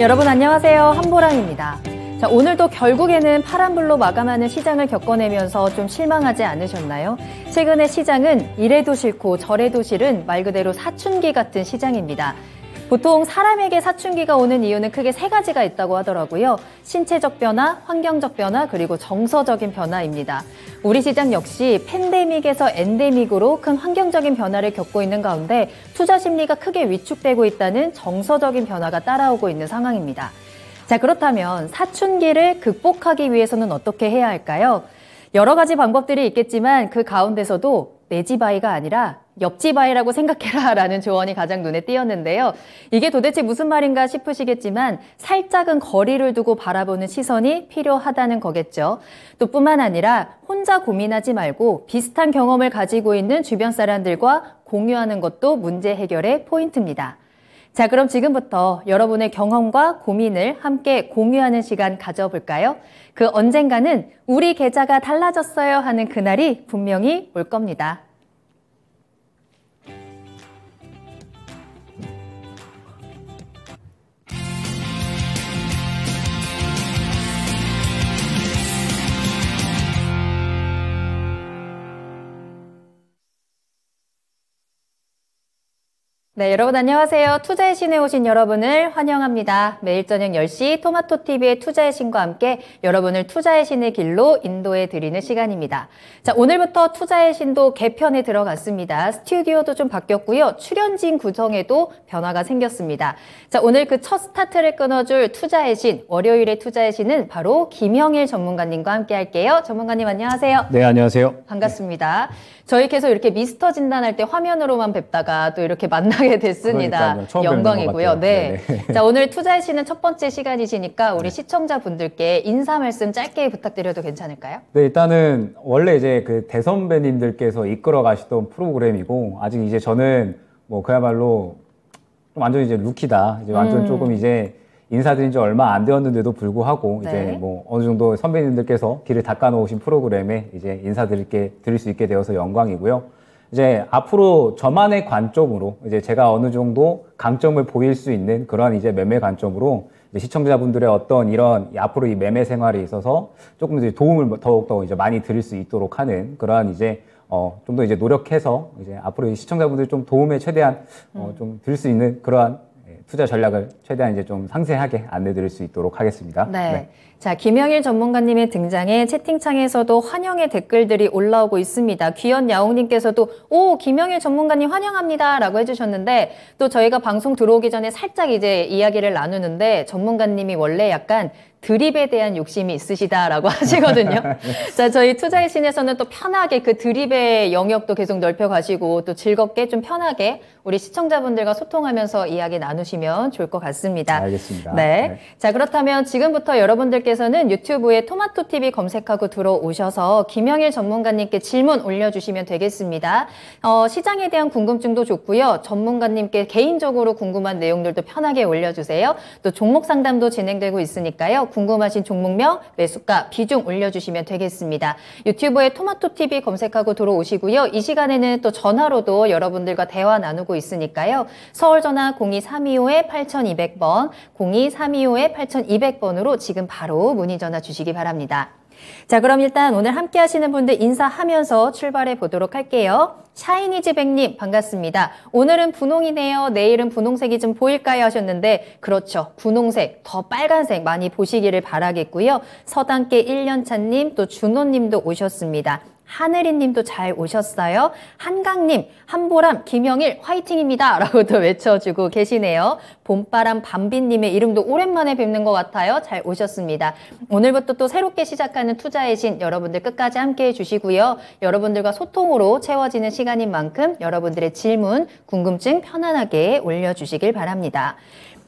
여러분 안녕하세요. 한보람입니다. 자, 오늘도 결국에는 파란불로 마감하는 시장을 겪어내면서 좀 실망하지 않으셨나요? 최근의 시장은 이래도 싫고 저래도 싫은 말 그대로 사춘기 같은 시장입니다. 보통 사람에게 사춘기가 오는 이유는 크게 세 가지가 있다고 하더라고요. 신체적 변화, 환경적 변화, 그리고 정서적인 변화입니다. 우리 시장 역시 팬데믹에서 엔데믹으로 큰 환경적인 변화를 겪고 있는 가운데 투자 심리가 크게 위축되고 있다는 정서적인 변화가 따라오고 있는 상황입니다. 자, 그렇다면 사춘기를 극복하기 위해서는 어떻게 해야 할까요? 여러 가지 방법들이 있겠지만 그 가운데서도 내 집 아이가 아니라 옆집 아이라고 생각해라 라는 조언이 가장 눈에 띄었는데요. 이게 도대체 무슨 말인가 싶으시겠지만 살짝은 거리를 두고 바라보는 시선이 필요하다는 거겠죠. 또 뿐만 아니라 혼자 고민하지 말고 비슷한 경험을 가지고 있는 주변 사람들과 공유하는 것도 문제 해결의 포인트입니다. 자, 그럼 지금부터 여러분의 경험과 고민을 함께 공유하는 시간 가져볼까요? 그 언젠가는 우리 계좌가 달라졌어요 하는 그날이 분명히 올 겁니다. 네, 여러분 안녕하세요. 투자의 신에 오신 여러분을 환영합니다. 매일 저녁 10시 토마토TV의 투자의 신과 함께 여러분을 투자의 신의 길로 인도해 드리는 시간입니다. 자, 오늘부터 투자의 신도 개편에 들어갔습니다. 스튜디오도 좀 바뀌었고요. 출연진 구성에도 변화가 생겼습니다. 자, 오늘 그 첫 스타트를 끊어줄 투자의 신, 월요일의 투자의 신은 바로 김영일 전문가님과 함께 할게요. 전문가님 안녕하세요. 네, 안녕하세요. 반갑습니다. 저희 계속 이렇게 미스터 진단할 때 화면으로만 뵙다가 또 이렇게 만나게 됐습니다. 영광이고요. 네. 자, 오늘 투자의 신은 첫 번째 시간이시니까 우리 시청자분들께 인사 말씀 짧게 부탁드려도 괜찮을까요? 네, 일단은 원래 이제 그 대선배님들께서 이끌어 가시던 프로그램이고 아직 이제 저는 뭐 그야말로 좀 완전 이제 루키다. 이제 완전 조금 이제 인사드린 지 얼마 안 되었는데도 불구하고 네. 이제 뭐 어느 정도 선배님들께서 길을 닦아 놓으신 프로그램에 이제 드릴 수 있게 되어서 영광이고요. 이제 앞으로 저만의 관점으로 이제 제가 어느 정도 강점을 보일 수 있는 그러한 이제 매매 관점으로 이제 시청자분들의 어떤 이런 앞으로 이 매매 생활에 있어서 조금 이제 도움을 더욱더 이제 많이 드릴 수 있도록 하는 그러한 이제 좀 더 이제 노력해서 이제 앞으로 이 시청자분들 좀 도움에 최대한 좀 드릴 수 있는 그러한 투자 전략을 최대한 이제 좀 상세하게 안내 드릴 수 있도록 하겠습니다. 네. 네. 자, 김영일 전문가님의 등장에 채팅창에서도 환영의 댓글들이 올라오고 있습니다. 귀연야옹님께서도 오, 김영일 전문가님 환영합니다 라고 해주셨는데 또 저희가 방송 들어오기 전에 살짝 이제 이야기를 나누는데 전문가님이 원래 약간 드립에 대한 욕심이 있으시다라고 하시거든요. 자, 저희 투자의 신에서는 또 편하게 그 드립의 영역도 계속 넓혀가시고 또 즐겁게 좀 편하게 우리 시청자분들과 소통하면서 이야기 나누시면 좋을 것 같습니다. 알겠습니다. 네. 네. 자, 그렇다면 지금부터 여러분들께서는 유튜브에 토마토TV 검색하고 들어오셔서 김영일 전문가님께 질문 올려주시면 되겠습니다. 시장에 대한 궁금증도 좋고요. 전문가님께 개인적으로 궁금한 내용들도 편하게 올려주세요. 또 종목 상담도 진행되고 있으니까요. 궁금하신 종목명, 매수가, 비중 올려주시면 되겠습니다. 유튜브에 토마토TV 검색하고 들어오시고요. 이 시간에는 또 전화로도 여러분들과 대화 나누고 있으니까요. 서울전화 02325-8200번, 02325-8200번으로 지금 바로 문의 전화 주시기 바랍니다. 자, 그럼 일단 오늘 함께 하시는 분들 인사하면서 출발해 보도록 할게요. 샤이니즈백님 반갑습니다. 오늘은 분홍이네요. 내일은 분홍색이 좀 보일까요? 하셨는데 그렇죠. 분홍색, 더 빨간색 많이 보시기를 바라겠고요. 서당계 1년차님 또 준호님도 오셨습니다. 하늘이님도 잘 오셨어요. 한강님, 한보람, 김영일 화이팅입니다 라고 또 외쳐주고 계시네요. 봄바람 밤비님의 이름도 오랜만에 뵙는 것 같아요. 잘 오셨습니다. 오늘부터 또 새롭게 시작하는 투자의 신 여러분들 끝까지 함께해 주시고요. 여러분들과 소통으로 채워지는 시간인 만큼 여러분들의 질문, 궁금증 편안하게 올려주시길 바랍니다.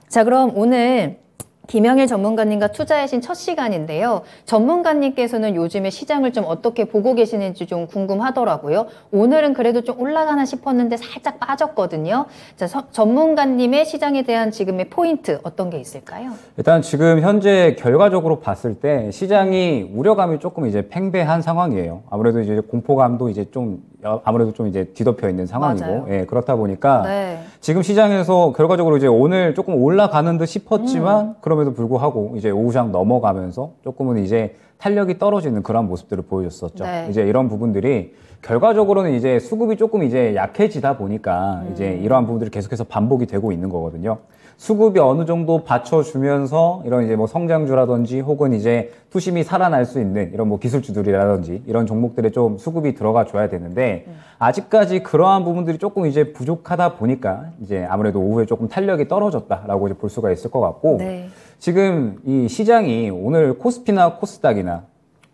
자, 그럼 오늘 김영일 전문가님과 투자의 신 첫 시간인데요. 전문가님께서는 요즘에 시장을 좀 어떻게 보고 계시는지 좀 궁금하더라고요. 오늘은 그래도 좀 올라가나 싶었는데 살짝 빠졌거든요. 자, 전문가님의 시장에 대한 지금의 포인트 어떤 게 있을까요? 일단 지금 현재 결과적으로 봤을 때 시장이 우려감이 조금 이제 팽배한 상황이에요. 아무래도 이제 공포감도 이제 좀 아무래도 좀 이제 뒤덮여 있는 상황이고, 예, 그렇다 보니까 네. 지금 시장에서 결과적으로 이제 오늘 조금 올라가는 듯 싶었지만 그럼에도 불구하고 이제 오후장 넘어가면서 조금은 이제 탄력이 떨어지는 그런 모습들을 보여줬었죠. 네. 이제 이런 부분들이 결과적으로는 이제 수급이 조금 이제 약해지다 보니까 이제 이러한 부분들이 계속해서 반복이 되고 있는 거거든요. 수급이 어느 정도 받쳐주면서 이런 이제 뭐 성장주라든지 혹은 이제 투심이 살아날 수 있는 이런 뭐 기술주들이라든지 이런 종목들에 좀 수급이 들어가 줘야 되는데 아직까지 그러한 부분들이 조금 이제 부족하다 보니까 이제 아무래도 오후에 조금 탄력이 떨어졌다라고 이제 볼 수가 있을 것 같고 네. 지금 이 시장이 오늘 코스피나 코스닥이나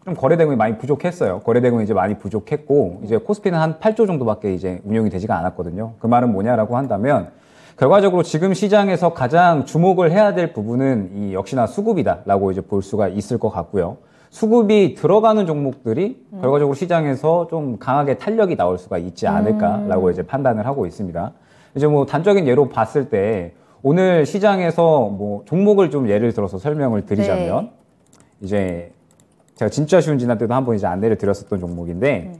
좀 거래대금이 많이 부족했어요. 거래대금이 이제 많이 부족했고 이제 코스피는 한 8조 정도밖에 이제 운용이 되지가 않았거든요. 그 말은 뭐냐라고 한다면 결과적으로 지금 시장에서 가장 주목을 해야 될 부분은 이 역시나 수급이다라고 이제 볼 수가 있을 것 같고요. 수급이 들어가는 종목들이 결과적으로 시장에서 좀 강하게 탄력이 나올 수가 있지 않을까라고 이제 판단을 하고 있습니다. 이제 뭐 단적인 예로 봤을 때 오늘 시장에서 뭐 종목을 좀 예를 들어서 설명을 드리자면 네. 이제 제가 진짜 쉬운 지난 때도 한번 이제 안내를 드렸었던 종목인데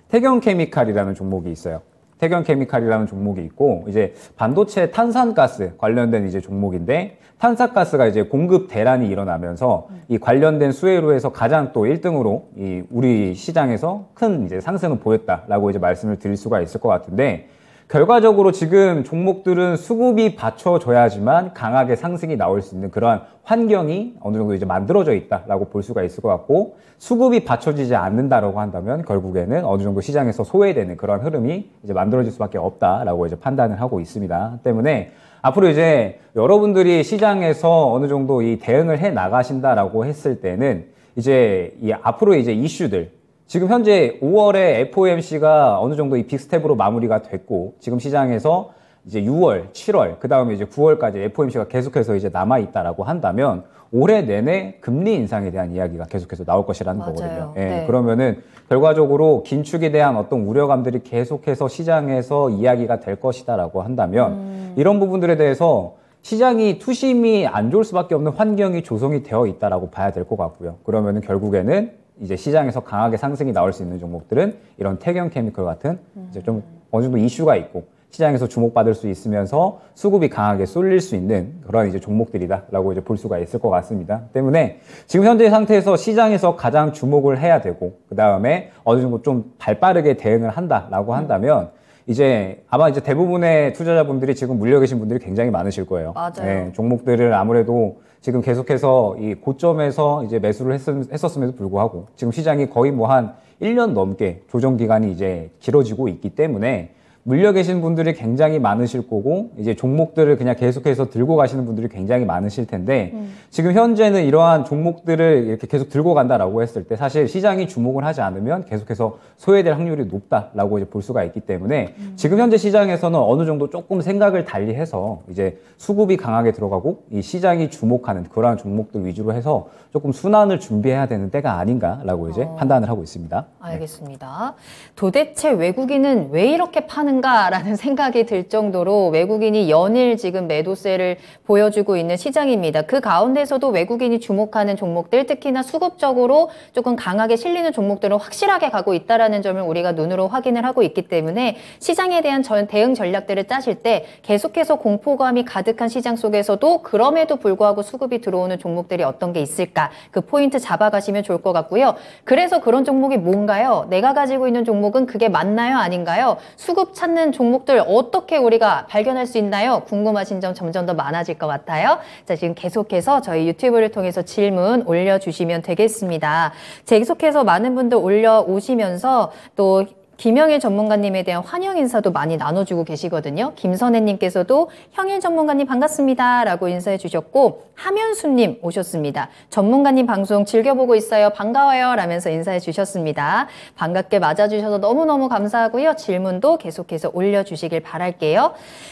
태경케미칼이라는 종목이 있어요. 태경케미칼이라는 종목이 있고 이제 반도체 탄산가스 관련된 이제 종목인데 탄산가스가 이제 공급 대란이 일어나면서 이 관련된 수혜로 해서 가장 또 1등으로 이 우리 시장에서 큰 이제 상승을 보였다라고 이제 말씀을 드릴 수가 있을 것 같은데 결과적으로 지금 종목들은 수급이 받쳐줘야지만 강하게 상승이 나올 수 있는 그러한 환경이 어느 정도 이제 만들어져 있다라고 볼 수가 있을 것 같고 수급이 받쳐지지 않는다라고 한다면 결국에는 어느 정도 시장에서 소외되는 그런 흐름이 이제 만들어질 수밖에 없다라고 이제 판단을 하고 있습니다. 때문에 앞으로 이제 여러분들이 시장에서 어느 정도 이 대응을 해 나가신다라고 했을 때는 이제 이 앞으로 이제 이슈들 지금 현재 5월에 FOMC가 어느 정도 이 빅스텝으로 마무리가 됐고 지금 시장에서 이제 6월, 7월, 그 다음에 이제 9월까지 FOMC가 계속해서 이제 남아있다라고 한다면 올해 내내 금리 인상에 대한 이야기가 계속해서 나올 것이라는 맞아요. 거거든요. 예, 네. 그러면은 결과적으로 긴축에 대한 어떤 우려감들이 계속해서 시장에서 이야기가 될 것이다라고 한다면 이런 부분들에 대해서 시장이 투심이 안 좋을 수밖에 없는 환경이 조성이 되어 있다라고 봐야 될 것 같고요. 그러면은 결국에는 이제 시장에서 강하게 상승이 나올 수 있는 종목들은 이런 태경케미컬 같은 이제 좀 어느 정도 이슈가 있고 시장에서 주목받을 수 있으면서 수급이 강하게 쏠릴 수 있는 그런 이제 종목들이다라고 이제 볼 수가 있을 것 같습니다. 때문에 지금 현재 상태에서 시장에서 가장 주목을 해야 되고 그 다음에 어느 정도 좀 발빠르게 대응을 한다라고 한다면 이제 아마 이제 대부분의 투자자분들이 지금 물려 계신 분들이 굉장히 많으실 거예요. 맞아요. 네, 종목들을 아무래도 지금 계속해서 이 고점에서 이제 매수를 했었음에도 불구하고 지금 시장이 거의 뭐 한 1년 넘게 조정 기간이 이제 길어지고 있기 때문에 물려 계신 분들이 굉장히 많으실 거고 이제 종목들을 그냥 계속해서 들고 가시는 분들이 굉장히 많으실 텐데 지금 현재는 이러한 종목들을 이렇게 계속 들고 간다라고 했을 때 사실 시장이 주목을 하지 않으면 계속해서 소외될 확률이 높다라고 이제 볼 수가 있기 때문에 지금 현재 시장에서는 어느 정도 조금 생각을 달리해서 이제 수급이 강하게 들어가고 이 시장이 주목하는 그러한 종목들 위주로 해서 조금 순환을 준비해야 되는 때가 아닌가라고 이제 판단을 하고 있습니다. 알겠습니다. 도대체 외국인은 왜 이렇게 파는가라는 생각이 들 정도로 외국인이 연일 지금 매도세를 보여주고 있는 시장입니다. 그 가운데서도 외국인이 주목하는 종목들, 특히나 수급적으로 조금 강하게 실리는 종목들은 확실하게 가고 있다는 점을 우리가 눈으로 확인을 하고 있기 때문에 시장에 대한 대응 전략들을 짜실 때 계속해서 공포감이 가득한 시장 속에서도 그럼에도 불구하고 수급이 들어오는 종목들이 어떤 게 있을까? 그 포인트 잡아가시면 좋을 것 같고요. 그래서 그런 종목이 뭔가요? 내가 가지고 있는 종목은 그게 맞나요? 아닌가요? 수급 찾는 종목들 어떻게 우리가 발견할 수 있나요? 궁금하신 점 점점 더 많아질 것 같아요. 자, 지금 계속해서 저희 유튜브를 통해서 질문 올려주시면 되겠습니다. 계속해서 많은 분들 올려오시면서 또 김영일 전문가님에 대한 환영 인사도 많이 나눠주고 계시거든요. 김선혜님께서도 형일 전문가님 반갑습니다 라고 인사해 주셨고, 하면수님 오셨습니다. 전문가님 방송 즐겨보고 있어요. 반가워요 라면서 인사해 주셨습니다. 반갑게 맞아주셔서 너무너무 감사하고요. 질문도 계속해서 올려주시길 바랄게요.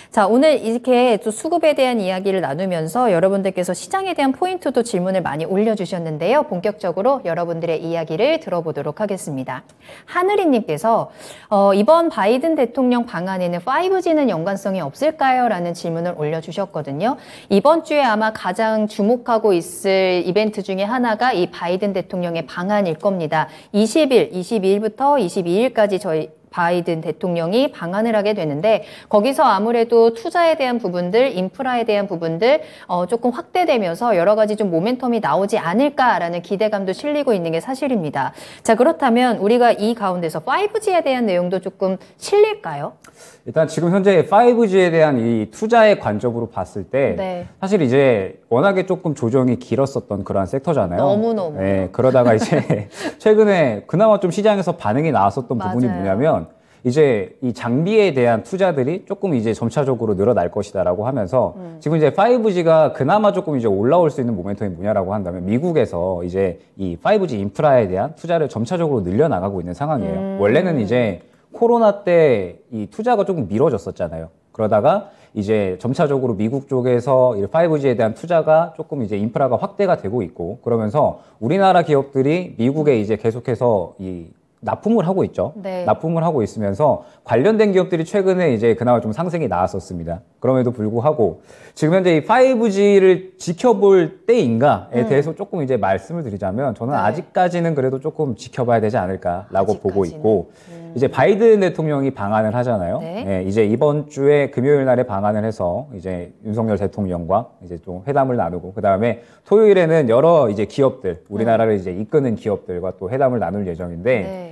자, 오늘 이렇게 또 수급에 대한 이야기를 나누면서 여러분들께서 시장에 대한 포인트도 질문을 많이 올려주셨는데요. 본격적으로 여러분들의 이야기를 들어보도록 하겠습니다. 하늘이님께서 이번 바이든 대통령 방안에는 5G는 연관성이 없을까요? 라는 질문을 올려주셨거든요. 이번 주에 아마 가장 주목하고 있을 이벤트 중에 하나가 이 바이든 대통령의 방안일 겁니다. 22일부터 22일까지 저희 바이든 대통령이 방한을 하게 되는데, 거기서 아무래도 투자에 대한 부분들, 인프라에 대한 부분들 조금 확대되면서 여러 가지 좀 모멘텀이 나오지 않을까라는 기대감도 실리고 있는 게 사실입니다. 자, 그렇다면 우리가 이 가운데서 5G에 대한 내용도 조금 실릴까요? 일단 지금 현재 5G에 대한 이 투자의 관점으로 봤을 때 네. 사실 이제 워낙에 조금 조정이 길었었던 그런 섹터잖아요. 너무너무. 네, 그러다가 이제 최근에 그나마 좀 시장에서 반응이 나왔었던 부분이 맞아요. 뭐냐면, 이제 이 장비에 대한 투자들이 조금 이제 점차적으로 늘어날 것이다라고 하면서 지금 이제 5G가 그나마 조금 이제 올라올 수 있는 모멘텀이 뭐냐라고 한다면, 미국에서 이제 이 5G 인프라에 대한 투자를 점차적으로 늘려나가고 있는 상황이에요. 원래는 이제 코로나 때 이 투자가 조금 미뤄졌었잖아요. 그러다가 이제 점차적으로 미국 쪽에서 이 5G에 대한 투자가 조금 이제 인프라가 확대가 되고 있고, 그러면서 우리나라 기업들이 미국에 이제 계속해서 이 납품을 하고 있죠. 네. 납품을 하고 있으면서 관련된 기업들이 최근에 이제 그나마 좀 상승이 나왔었습니다. 그럼에도 불구하고 지금 현재 이 5G를 지켜볼 때인가에 대해서 조금 이제 말씀을 드리자면, 저는 네. 아직까지는 그래도 조금 지켜봐야 되지 않을까라고 보고 아직까지는. 있고, 이제 바이든 대통령이 방한을 하잖아요. 네. 네, 이제 이번 주에 금요일 날에 방한을 해서 이제 윤석열 대통령과 이제 좀 회담을 나누고, 그 다음에 토요일에는 여러 이제 기업들, 우리나라를 이제 이끄는 기업들과 또 회담을 나눌 예정인데, 네.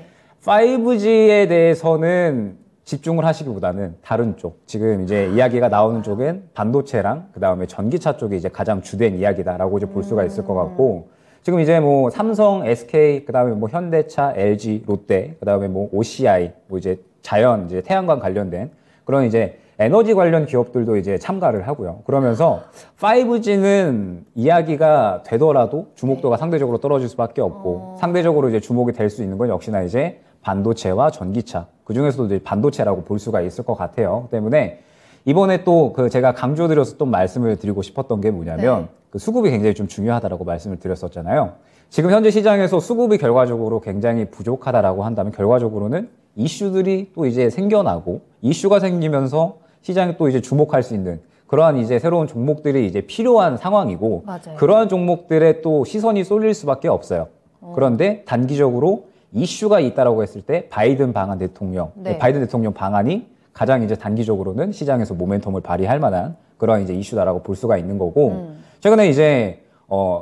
5G에 대해서는 집중을 하시기보다는 다른 쪽, 지금 이제 이야기가 나오는 쪽은 반도체랑 그 다음에 전기차 쪽이 이제 가장 주된 이야기다라고 이제 볼 수가 있을 것 같고, 지금 이제 뭐 삼성, SK, 그 다음에 뭐 현대차, LG, 롯데, 그 다음에 뭐 OCI, 뭐 이제 자연, 이제 태양광 관련된 그런 이제 에너지 관련 기업들도 이제 참가를 하고요. 그러면서 5G는 이야기가 되더라도 주목도가 상대적으로 떨어질 수밖에 없고, 상대적으로 이제 주목이 될 수 있는 건 역시나 이제 반도체와 전기차, 그 중에서도 이제 반도체라고 볼 수가 있을 것 같아요. 그 때문에 이번에 또 그 제가 강조드려서 또 말씀을 드리고 싶었던 게 뭐냐면, 네. 그 수급이 굉장히 좀 중요하다라고 말씀을 드렸었잖아요. 지금 현재 시장에서 수급이 결과적으로 굉장히 부족하다라고 한다면, 결과적으로는 이슈들이 또 이제 생겨나고, 이슈가 생기면서 시장이 또 이제 주목할 수 있는 그러한 이제 새로운 종목들이 이제 필요한 상황이고, 맞아요. 그러한 종목들에 또 시선이 쏠릴 수밖에 없어요. 그런데 단기적으로 이슈가 있다라고 했을 때 바이든 방한 대통령, 네. 바이든 대통령 방안이 가장 이제 단기적으로는 시장에서 모멘텀을 발휘할 만한 그런 이제 이슈다라고 볼 수가 있는 거고, 최근에 이제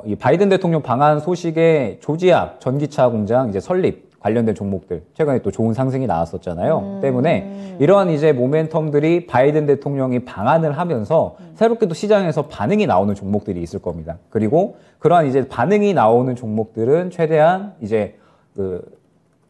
이 바이든 대통령 방한 소식에 조지아 전기차 공장 이제 설립 관련된 종목들 최근에 또 좋은 상승이 나왔었잖아요. 때문에 이러한 이제 모멘텀들이 바이든 대통령이 방한을 하면서 새롭게 또 시장에서 반응이 나오는 종목들이 있을 겁니다. 그리고 그러한 이제 반응이 나오는 종목들은 최대한 이제 그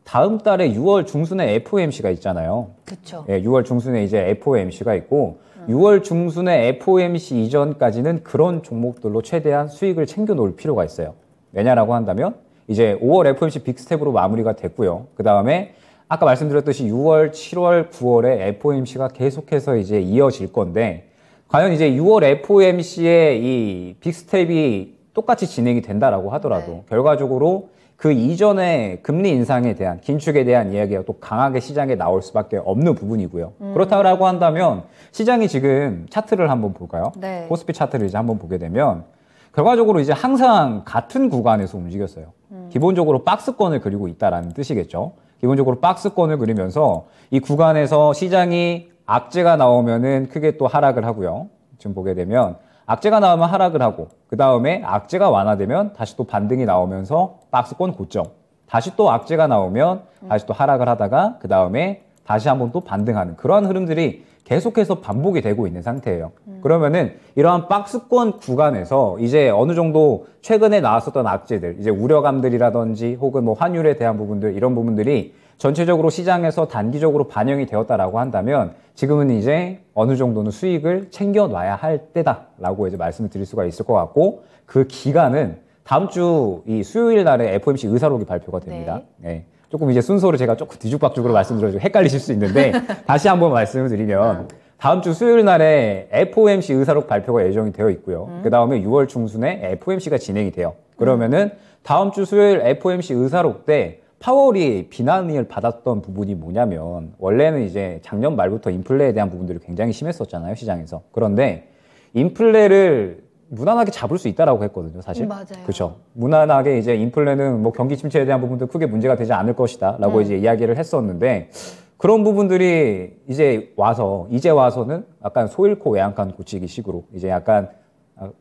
다음 달에 6월 중순에 FOMC가 있잖아요. 그렇죠. 예, 6월 중순에 이제 FOMC가 있고, 6월 중순에 FOMC 이전까지는 그런 종목들로 최대한 수익을 챙겨 놓을 필요가 있어요. 왜냐라고 한다면 이제 5월 FOMC 빅스텝으로 마무리가 됐고요. 그 다음에 아까 말씀드렸듯이 6월, 7월, 9월에 FOMC가 계속해서 이제 이어질 건데, 과연 이제 6월 FOMC의 이 빅스텝이 똑같이 진행이 된다라고 하더라도 네. 결과적으로 그 이전에 금리 인상에 대한, 긴축에 대한 이야기가 또 강하게 시장에 나올 수밖에 없는 부분이고요. 그렇다고 한다면 시장이 지금 차트를 한번 볼까요? 네. 코스피 차트를 이제 한번 보게 되면 결과적으로 이제 항상 같은 구간에서 움직였어요. 기본적으로 박스권을 그리고 있다라는 뜻이겠죠. 기본적으로 박스권을 그리면서 이 구간에서 시장이 악재가 나오면은 크게 또 하락을 하고요. 지금 보게 되면 악재가 나오면 하락을 하고, 그 다음에 악재가 완화되면 다시 또 반등이 나오면서 박스권 고점, 다시 또 악재가 나오면 다시 또 하락을 하다가 그 다음에 다시 한번 또 반등하는 그러한 흐름들이 계속해서 반복이 되고 있는 상태예요. 그러면은 이러한 박스권 구간에서 이제 어느 정도 최근에 나왔었던 악재들, 이제 우려감들이라든지 혹은 뭐 환율에 대한 부분들, 이런 부분들이 전체적으로 시장에서 단기적으로 반영이 되었다라고 한다면 지금은 이제 어느 정도는 수익을 챙겨놔야 할 때다라고 이제 말씀을 드릴 수가 있을 것 같고, 그 기간은 다음 주 이 수요일 날에 FOMC 의사록이 발표가 됩니다. 네. 조금 이제 순서를 제가 조금 뒤죽박죽으로 말씀드려서 헷갈리실 수 있는데 다시 한번 말씀을 드리면 다음 주 수요일 날에 FOMC 의사록 발표가 예정이 되어 있고요. 그 다음에 6월 중순에 FOMC가 진행이 돼요. 그러면은 다음 주 수요일 FOMC 의사록 때 파월이 비난을 받았던 부분이 뭐냐면, 원래는 이제 작년 말부터 인플레에 대한 부분들이 굉장히 심했었잖아요, 시장에서. 그런데 인플레를 무난하게 잡을 수 있다라고 했거든요, 사실. 맞아요. 그렇죠. 무난하게 이제 인플레는 뭐 경기 침체에 대한 부분도 크게 문제가 되지 않을 것이다라고 이제 이야기를 했었는데, 그런 부분들이 이제 와서는 약간 소잃고 외양간 고치기 식으로 이제 약간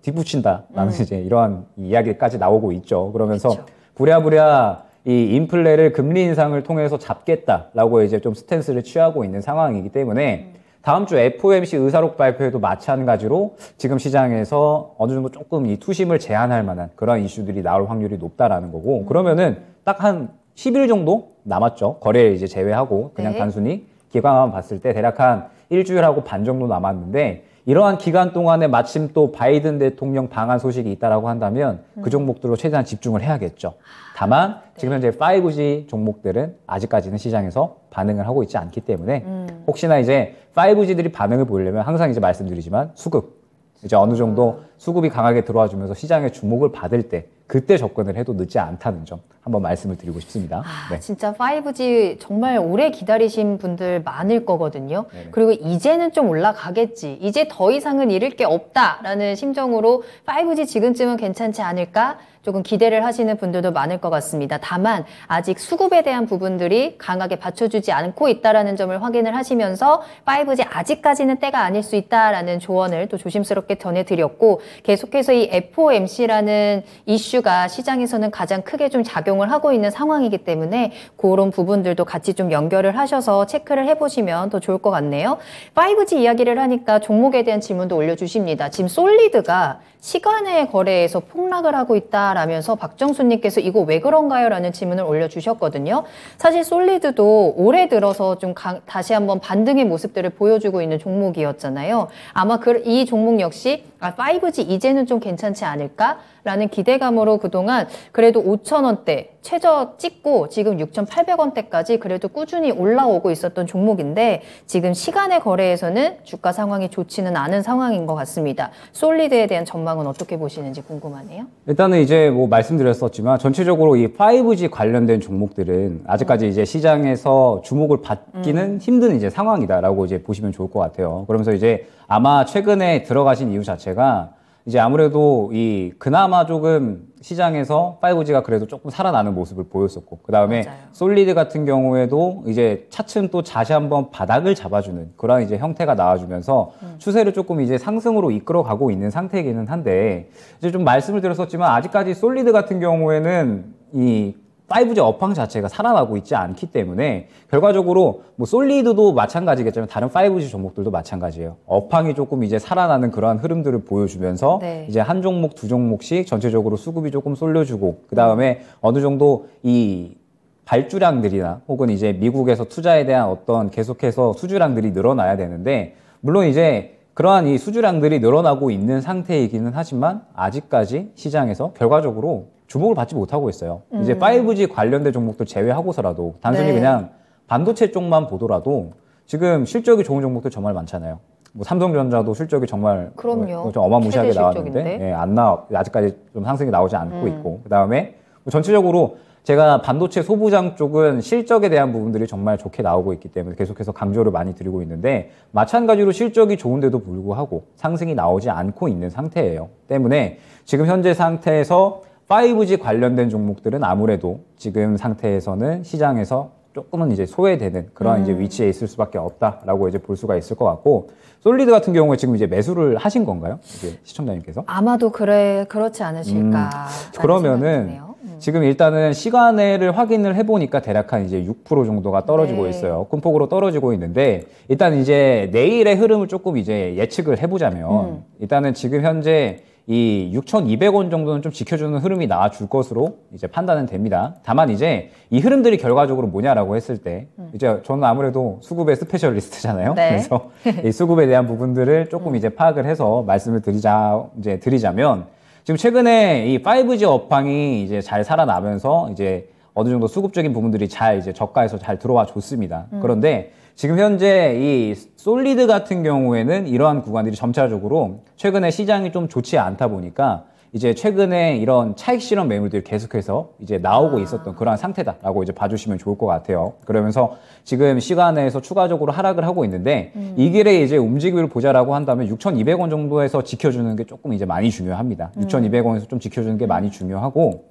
뒷붙인다라는 이제 이러한 이야기까지 나오고 있죠. 그러면서 그쵸. 부랴부랴 이 인플레를 금리 인상을 통해서 잡겠다라고 이제 좀 스탠스를 취하고 있는 상황이기 때문에 다음 주 FOMC 의사록 발표에도 마찬가지로 지금 시장에서 어느 정도 조금 이 투심을 제한할 만한 그런 이슈들이 나올 확률이 높다라는 거고, 그러면은 딱 한 10일 정도 남았죠. 거래 이제 제외하고 그냥 네. 단순히 기간만 봤을 때 대략 한 일주일하고 반 정도 남았는데, 이러한 기간 동안에 마침 또 바이든 대통령 방한 소식이 있다라고 한다면 그 종목들로 최대한 집중을 해야겠죠. 다만 지금 현재 5G 종목들은 아직까지는 시장에서 반응을 하고 있지 않기 때문에 혹시나 이제 5G들이 반응을 보이려면 항상 이제 말씀드리지만 수급, 이제 어느 정도 수급이 강하게 들어와 주면서 시장의 주목을 받을 때 그때 접근을 해도 늦지 않다는 점 한번 말씀을 드리고 싶습니다. 네. 진짜 5G 정말 오래 기다리신 분들 많을 거거든요. 네네. 그리고 이제는 좀 올라가겠지. 이제 더 이상은 잃을 게 없다라는 심정으로 5G 지금쯤은 괜찮지 않을까? 조금 기대를 하시는 분들도 많을 것 같습니다. 다만 아직 수급에 대한 부분들이 강하게 받쳐주지 않고 있다라는 점을 확인을 하시면서 5G 아직까지는 때가 아닐 수 있다라는 조언을 또 조심스럽게 전해드렸고, 계속해서 이 FOMC라는 이슈가 시장에서는 가장 크게 좀 작용을 하고 있는 상황이기 때문에 그런 부분들도 같이 좀 연결을 하셔서 체크를 해보시면 더 좋을 것 같네요. 5G 이야기를 하니까 종목에 대한 질문도 올려주십니다. 지금 솔리드가 시간의 거래에서 폭락을 하고 있다라면서 박정수님께서 이거 왜 그런가요? 라는 질문을 올려주셨거든요. 사실 솔리드도 올해 들어서 좀 다시 한번 반등의 모습들을 보여주고 있는 종목이었잖아요. 아마 이 종목 역시 5G 이제는 좀 괜찮지 않을까? 라는 기대감으로 그동안 그래도 5,000원대 최저 찍고 지금 6,800원대까지 그래도 꾸준히 올라오고 있었던 종목인데, 지금 시간의 거래에서는 주가 상황이 좋지는 않은 상황인 것 같습니다. 솔리드에 대한 전망은 어떻게 보시는지 궁금하네요. 일단은 이제 뭐 말씀드렸었지만 전체적으로 이 5G 관련된 종목들은 아직까지 이제 시장에서 주목을 받기는 힘든 이제 상황이다라고 이제 보시면 좋을 것 같아요. 그러면서 이제 아마 최근에 들어가신 이유 자체가 이제 아무래도 이 그나마 조금 시장에서 5G가 그래도 조금 살아나는 모습을 보였었고, 그 다음에 맞아요. 솔리드 같은 경우에도 이제 차츰 또 다시 한번 바닥을 잡아주는 그런 이제 형태가 나와주면서 추세를 조금 이제 상승으로 이끌어가고 있는 상태이기는 한데, 이제 좀 말씀을 드렸었지만 아직까지 솔리드 같은 경우에는 이 5G 업황 자체가 살아나고 있지 않기 때문에 결과적으로 뭐 솔리드도 마찬가지겠지만 다른 5G 종목들도 마찬가지예요. 업황이 조금 이제 살아나는 그러한 흐름들을 보여주면서 네. 이제 한 종목, 두 종목씩 전체적으로 수급이 조금 쏠려주고, 그 다음에 어느 정도 이 발주량들이나 혹은 이제 미국에서 투자에 대한 어떤 계속해서 수주량들이 늘어나야 되는데, 물론 이제 그러한 이 수주량들이 늘어나고 있는 상태이기는 하지만 아직까지 시장에서 결과적으로 주목을 받지 못하고 있어요. 이제 5G 관련된 종목들 제외하고서라도 단순히 네. 그냥 반도체 쪽만 보더라도 지금 실적이 좋은 종목들 정말 많잖아요. 뭐 삼성전자도 실적이 정말 그럼요. 좀 어마무시하게 최대 나왔는데 실적인데. 아직까지 좀 상승이 나오지 않고 있고, 그다음에 뭐 전체적으로 제가 반도체 소부장 쪽은 실적에 대한 부분들이 정말 좋게 나오고 있기 때문에 계속해서 강조를 많이 드리고 있는데, 마찬가지로 실적이 좋은데도 불구하고 상승이 나오지 않고 있는 상태예요. 때문에 지금 현재 상태에서 5G 관련된 종목들은 아무래도 지금 상태에서는 시장에서 조금은 이제 소외되는 그런 이제 위치에 있을 수밖에 없다라고 이제 볼 수가 있을 것 같고, 솔리드 같은 경우에 지금 이제 매수를 하신 건가요? 이제 시청자님께서? 아마도 그렇지 않으실까. 그러면은 지금 일단은 시간을 확인을 해보니까 대략 한 이제 6% 정도가 떨어지고 네. 있어요. 큰 폭으로 떨어지고 있는데, 일단 이제 내일의 흐름을 조금 이제 예측을 해보자면 일단은 지금 현재 이 6,200원 정도는 좀 지켜주는 흐름이 나와줄 것으로 이제 판단은 됩니다. 다만 이제 이 흐름들이 결과적으로 뭐냐라고 했을 때 이제 저는 아무래도 수급의 스페셜리스트잖아요. 네. 그래서 이 수급에 대한 부분들을 조금 이제 파악을 해서 말씀을 드리자면 지금 최근에 이 5G 업황이 이제 잘 살아나면서 이제 어느 정도 수급적인 부분들이 잘 이제 저가에서 잘 들어와 줬습니다. 그런데 지금 현재 이 솔리드 같은 경우에는 이러한 구간들이 점차적으로 최근에 시장이 좀 좋지 않다 보니까 이제 최근에 이런 차익 실현 매물들이 계속해서 이제 나오고 있었던 그러한 상태다라고 이제 봐주시면 좋을 것 같아요. 그러면서 지금 시간에서 추가적으로 하락을 하고 있는데 이 길에 이제 움직임을 보자라고 한다면 6,200원 정도에서 지켜주는 게 조금 이제 많이 중요합니다. 6,200원에서 좀 지켜주는 게 많이 중요하고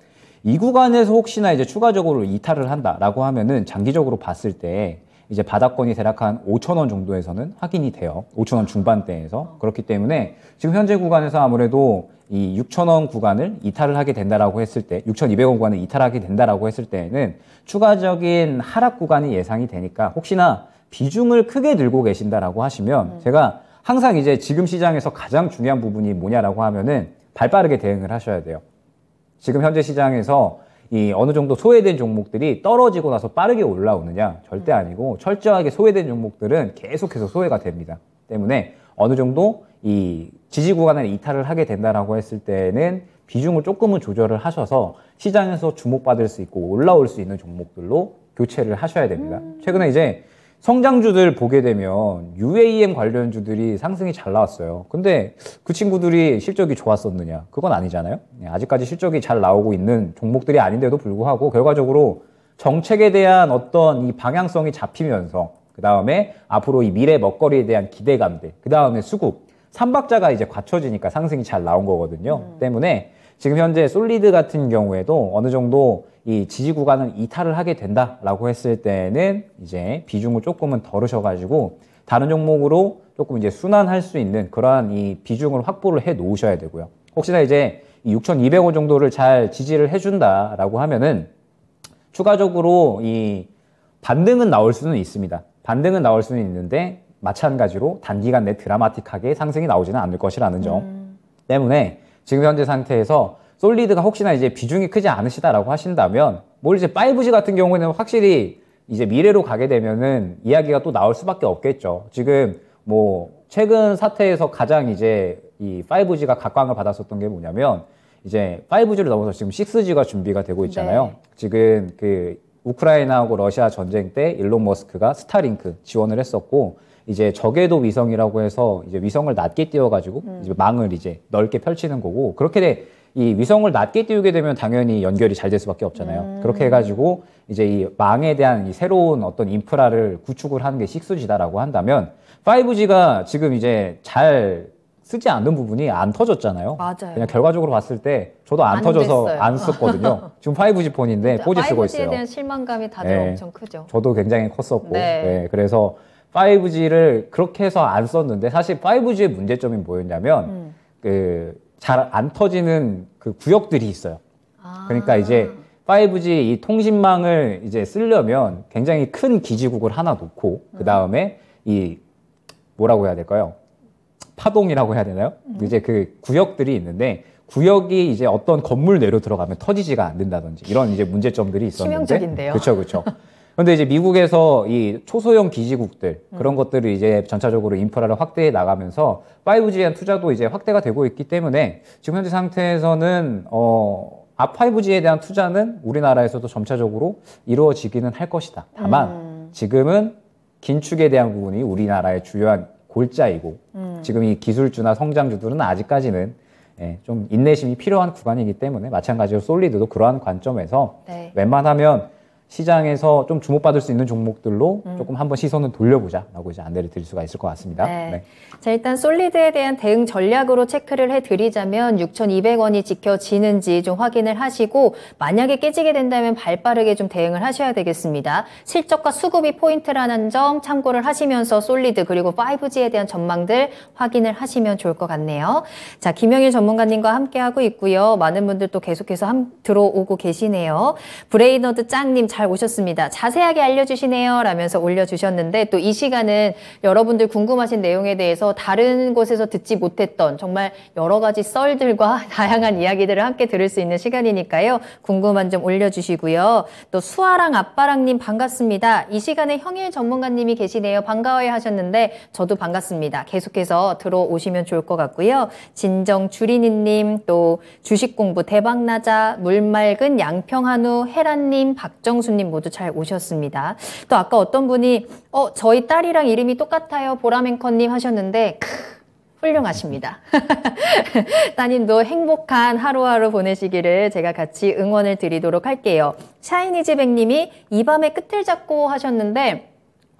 이 구간에서 혹시나 이제 추가적으로 이탈을 한다라고 하면은 장기적으로 봤을 때 이제 바닥권이 대략 한 5,000원 정도에서는 확인이 돼요. 5,000원 중반대에서. 그렇기 때문에 지금 현재 구간에서 아무래도 이 6,000원 구간을 이탈을 하게 된다라고 했을 때, 6,200원 구간을 이탈하게 된다라고 했을 때에는 추가적인 하락 구간이 예상이 되니까 혹시나 비중을 크게 들고 계신다라고 하시면 제가 항상 이제 지금 시장에서 가장 중요한 부분이 뭐냐라고 하면은 발빠르게 대응을 하셔야 돼요. 지금 현재 시장에서 이 어느 정도 소외된 종목들이 떨어지고 나서 빠르게 올라오느냐? 절대 아니고 철저하게 소외된 종목들은 계속해서 소외가 됩니다. 때문에 어느 정도 이 지지 구간을 이탈을 하게 된다라고 했을 때는 비중을 조금은 조절을 하셔서 시장에서 주목받을 수 있고 올라올 수 있는 종목들로 교체를 하셔야 됩니다. 최근에 이제 성장주들 보게 되면 UAM 관련주들이 상승이 잘 나왔어요. 근데 그 친구들이 실적이 좋았었느냐? 그건 아니잖아요. 아직까지 실적이 잘 나오고 있는 종목들이 아닌데도 불구하고 결과적으로 정책에 대한 어떤 이 방향성이 잡히면서 그 다음에 앞으로 이 미래 먹거리에 대한 기대감들, 그 다음에 수급, 삼박자가 이제 갖춰지니까 상승이 잘 나온 거거든요. 때문에 지금 현재 솔리드 같은 경우에도 어느 정도 이 지지 구간은 이탈을 하게 된다라고 했을 때는 이제 비중을 조금은 덜으셔가지고 다른 종목으로 조금 이제 순환할 수 있는 그러한 이 비중을 확보를 해 놓으셔야 되고요. 혹시나 이제 이 6,200원 정도를 잘 지지를 해준다라고 하면은 추가적으로 이 반등은 나올 수는 있습니다. 반등은 나올 수는 있는데 마찬가지로 단기간 내 드라마틱하게 상승이 나오지는 않을 것이라는 점 때문에 지금 현재 상태에서 솔리드가 혹시나 이제 비중이 크지 않으시다라고 하신다면 뭘 이제 5G 같은 경우에는 확실히 이제 미래로 가게 되면은 이야기가 또 나올 수밖에 없겠죠. 지금 뭐 최근 사태에서 가장 이제 이 5G가 각광을 받았었던 게 뭐냐면 이제 5G를 넘어서 지금 6G가 준비가 되고 있잖아요. 네. 지금 그 우크라이나하고 러시아 전쟁 때 일론 머스크가 스타링크 지원을 했었고 이제 저궤도 위성이라고 해서 이제 위성을 낮게 띄워가지고 이제 망을 이제 넓게 펼치는 거고 그렇게 이 위성을 낮게 띄우게 되면 당연히 연결이 잘 될 수밖에 없잖아요. 그렇게 해가지고 이제 이 망에 대한 이 새로운 어떤 인프라를 구축을 하는 게 6G다라고 한다면 5G가 지금 이제 잘 쓰지 않는 부분이 안 터졌잖아요. 맞아요. 그냥 결과적으로 봤을 때 저도 안 터져서 됐어요. 안 썼거든요. 지금 5G 폰인데 4G 쓰고 5G에 있어요. 대한 실망감이 다들 네. 엄청 크죠. 저도 굉장히 컸었고 네. 네, 그래서 5G를 그렇게 해서 안 썼는데 사실 5G의 문제점이 뭐였냐면 그 잘 안 터지는 그 구역들이 있어요. 그러니까 이제 5G 이 통신망을 이제 쓰려면 굉장히 큰 기지국을 하나 놓고 그 다음에 이 뭐라고 해야 될까요? 파동이라고 해야 되나요? 이제 그 구역들이 있는데 구역이 이제 어떤 건물 내로 들어가면 터지지가 않는다든지 이런 이제 문제점들이 있었는데 치명적인데요. 그렇죠, 그렇죠. 그런데 이제 미국에서 이 초소형 기지국들 그런 것들을 이제 전차적으로 인프라를 확대해 나가면서 5G에 대한 투자도 이제 확대가 되고 있기 때문에 지금 현재 상태에서는 앞 5G에 대한 투자는 우리나라에서도 점차적으로 이루어지기는 할 것이다. 다만 지금은 긴축에 대한 부분이 우리나라의 주요한 골자이고 지금 이 기술주나 성장주들은 아직까지는 좀 인내심이 필요한 구간이기 때문에 마찬가지로 솔리드도 그러한 관점에서 네. 웬만하면 시장에서 좀 주목받을 수 있는 종목들로 조금 한번 시선을 돌려보자라고 이제 안내를 드릴 수가 있을 것 같습니다. 네. 네. 자, 일단 솔리드에 대한 대응 전략으로 체크를 해드리자면 6,200원이 지켜지는지 좀 확인을 하시고 만약에 깨지게 된다면 발빠르게 좀 대응을 하셔야 되겠습니다. 실적과 수급이 포인트라는 점 참고를 하시면서 솔리드 그리고 5G에 대한 전망들 확인을 하시면 좋을 것 같네요. 자, 김영일 전문가님과 함께하고 있고요. 많은 분들 또 계속해서 들어오고 계시네요. 브레이너드 짱님 잘 잘 오셨습니다. 자세하게 알려주시네요 라면서 올려주셨는데 또 이 시간은 여러분들 궁금하신 내용에 대해서 다른 곳에서 듣지 못했던 정말 여러 가지 썰들과 다양한 이야기들을 함께 들을 수 있는 시간이니까요. 궁금한 점 올려주시고요. 또 수아랑 아빠랑님 반갑습니다. 이 시간에 형일 전문가님이 계시네요. 반가워요 하셨는데 저도 반갑습니다. 계속해서 들어오시면 좋을 것 같고요. 진정주리니님, 또 주식공부 대박나자, 물맑은 양평한우, 혜란님, 박정수님 모두 잘 오셨습니다. 또 아까 어떤 분이 저희 딸이랑 이름이 똑같아요 보라맹커님 하셨는데 훌륭하십니다. 따님도 행복한 하루하루 보내시기를 제가 같이 응원을 드리도록 할게요. 샤이니즈백님이 이 밤의 끝을 잡고 하셨는데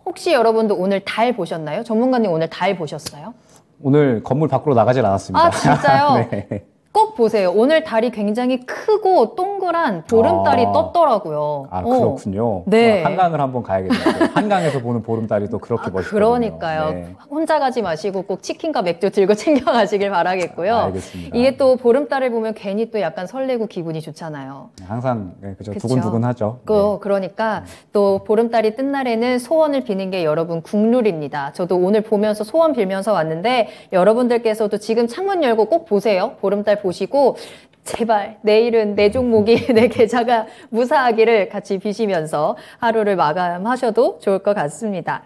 혹시 여러분도 오늘 달 보셨나요? 전문가님 오늘 달 보셨어요? 오늘 건물 밖으로 나가질 않았습니다. 아 진짜요? 네. 꼭 보세요. 오늘 달이 굉장히 크고 동그란 보름달이 떴더라고요. 아, 그렇군요. 네. 한강을 한번 가야겠네요. 한강에서 보는 보름달이 또 그렇게 멋있거든요. 그러니까요. 네. 혼자 가지 마시고 꼭 치킨과 맥주 들고 챙겨가시길 바라겠고요. 알겠습니다. 이게 또 보름달을 보면 괜히 또 약간 설레고 기분이 좋잖아요. 항상 그죠? 그쵸? 두근두근하죠. 그러니까 또 보름달이 뜬 날에는 소원을 비는 게 여러분 국룰입니다. 저도 오늘 보면서 소원 빌면서 왔는데 여러분들께서도 지금 창문 열고 꼭 보세요. 보름달 보시고 제발 내일은 내 종목이 내 계좌가 무사하기를 같이 비시면서 하루를 마감하셔도 좋을 것 같습니다.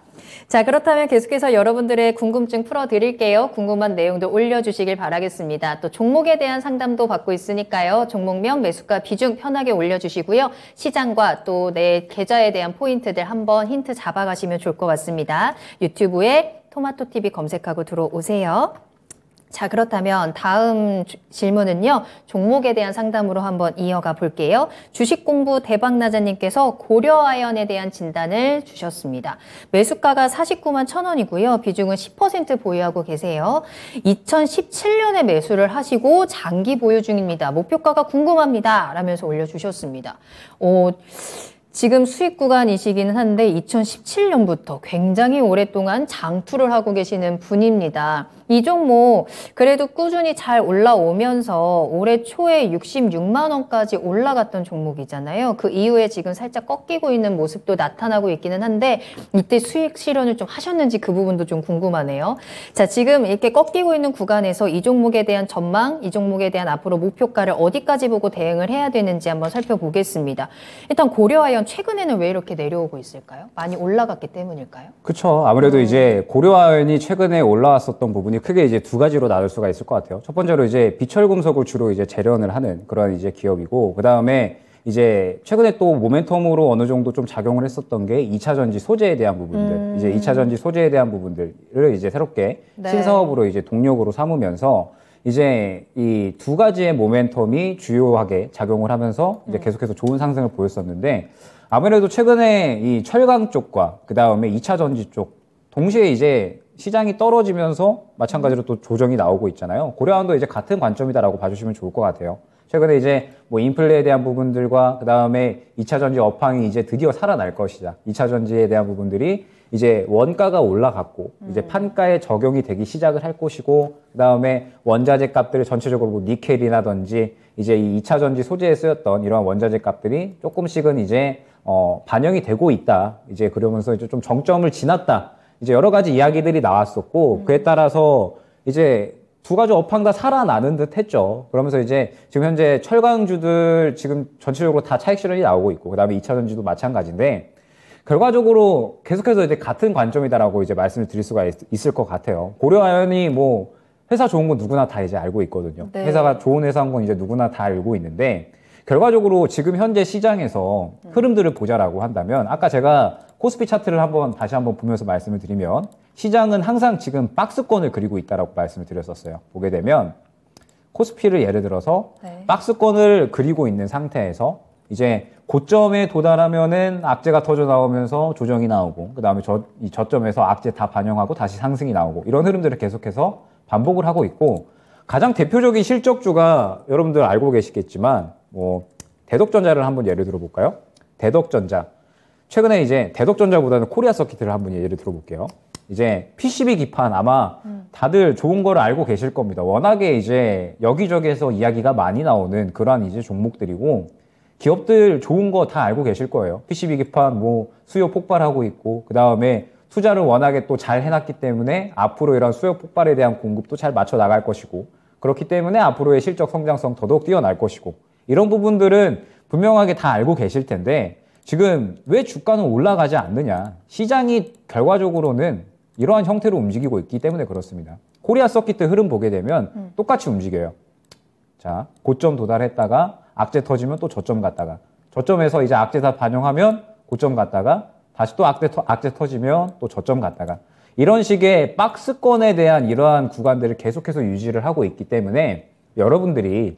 자, 그렇다면 계속해서 여러분들의 궁금증 풀어드릴게요. 궁금한 내용도 올려주시길 바라겠습니다. 또 종목에 대한 상담도 받고 있으니까요. 종목명, 매수가, 비중 편하게 올려주시고요. 시장과 또 내 계좌에 대한 포인트들 한번 힌트 잡아가시면 좋을 것 같습니다. 유튜브에 토마토TV 검색하고 들어오세요. 자, 그렇다면 다음 질문은요. 종목에 대한 상담으로 한번 이어가 볼게요. 주식공부 대박나자님께서 고려아연에 대한 진단을 주셨습니다. 매수가가 49만 1,000원이고요. 비중은 10% 보유하고 계세요. 2017년에 매수를 하시고 장기 보유 중입니다. 목표가가 궁금합니다. 라면서 올려주셨습니다. 지금 수익 구간이시기는 한데 2017년부터 굉장히 오랫동안 장투를 하고 계시는 분입니다. 이 종목 그래도 꾸준히 잘 올라오면서 올해 초에 66만 원까지 올라갔던 종목이잖아요. 그 이후에 지금 살짝 꺾이고 있는 모습도 나타나고 있기는 한데 이때 수익 실현을 좀 하셨는지 그 부분도 좀 궁금하네요. 자, 지금 이렇게 꺾이고 있는 구간에서 이 종목에 대한 전망, 이 종목에 대한 앞으로 목표가를 어디까지 보고 대응을 해야 되는지 한번 살펴보겠습니다. 일단 고려아연 최근에는 왜 이렇게 내려오고 있을까요? 많이 올라갔기 때문일까요? 그렇죠. 아무래도 이제 고려아연이 최근에 올라왔었던 부분이 크게 이제 두 가지로 나눌 수가 있을 것 같아요. 첫 번째로 이제 비철금속을 주로 이제 재련을 하는 그런 이제 기업이고, 그 다음에 이제 최근에 또 모멘텀으로 어느 정도 좀 작용을 했었던 게 2차 전지 소재에 대한 부분들, 이제 2차 전지 소재에 대한 부분들을 이제 새롭게 네. 신사업으로 이제 동력으로 삼으면서 이제 이 두 가지의 모멘텀이 주요하게 작용을 하면서 이제 계속해서 좋은 상승을 보였었는데, 아무래도 최근에 이 철강 쪽과 그 다음에 2차 전지 쪽 동시에 이제 시장이 떨어지면서 마찬가지로 또 조정이 나오고 있잖아요. 고려아연도 이제 같은 관점이다라고 봐주시면 좋을 것 같아요. 최근에 이제 뭐 인플레에 대한 부분들과 그 다음에 2차 전지 업황이 이제 드디어 살아날 것이다. 2차 전지에 대한 부분들이 이제 원가가 올라갔고 이제 판가에 적용이 되기 시작을 할 것이고, 그 다음에 원자재 값들 전체적으로 뭐 니켈이라든지 이제 이 2차 전지 소재에 쓰였던 이러한 원자재 값들이 조금씩은 이제 반영이 되고 있다. 이제 그러면서 이제 좀 정점을 지났다. 이제 여러 가지 이야기들이 나왔었고, 그에 따라서 이제 두 가지 업황 다 살아나는 듯 했죠. 그러면서 이제 지금 현재 철강주들 지금 전체적으로 다 차익 실현이 나오고 있고, 그 다음에 2차 전지도 마찬가지인데, 결과적으로 계속해서 이제 같은 관점이다라고 이제 말씀을 드릴 수가 있을 것 같아요. 고려아연이 뭐 회사 좋은 건 누구나 다 이제 알고 있거든요. 네. 회사가 좋은 회사인 건 이제 누구나 다 알고 있는데, 결과적으로 지금 현재 시장에서 흐름들을 보자라고 한다면, 아까 제가 코스피 차트를 다시 한번 보면서 말씀을 드리면, 시장은 항상 지금 박스권을 그리고 있다라고 말씀을 드렸었어요. 보게 되면 코스피를 예를 들어서 네. 박스권을 그리고 있는 상태에서 이제 고점에 도달하면은 악재가 터져 나오면서 조정이 나오고, 그 다음에 이 저점에서 악재 다 반영하고 다시 상승이 나오고, 이런 흐름들을 계속해서 반복을 하고 있고, 가장 대표적인 실적주가 여러분들 알고 계시겠지만 뭐 대덕전자를 한번 예를 들어 볼까요? 대덕전자. 최근에 이제 대덕전자보다는 코리아 서킷을 한번 예를 들어 볼게요. 이제 PCB 기판 아마 다들 좋은 걸 알고 계실 겁니다. 워낙에 이제 여기저기에서 이야기가 많이 나오는 그러한 이제 종목들이고, 기업들 좋은 거 다 알고 계실 거예요. PCB 기판 뭐 수요 폭발하고 있고, 그 다음에 투자를 워낙에 또 잘 해놨기 때문에 앞으로 이런 수요 폭발에 대한 공급도 잘 맞춰 나갈 것이고, 그렇기 때문에 앞으로의 실적 성장성 더더욱 뛰어날 것이고, 이런 부분들은 분명하게 다 알고 계실 텐데 지금 왜 주가는 올라가지 않느냐. 시장이 결과적으로는 이러한 형태로 움직이고 있기 때문에 그렇습니다. 코리아 서킷 흐름 보게 되면 똑같이 움직여요. 자, 고점 도달했다가 악재 터지면 또 저점 갔다가, 저점에서 이제 악재 다 반영하면 고점 갔다가, 다시 또 악재 터지면 또 저점 갔다가, 이런 식의 박스권에 대한 이러한 구간들을 계속해서 유지를 하고 있기 때문에 여러분들이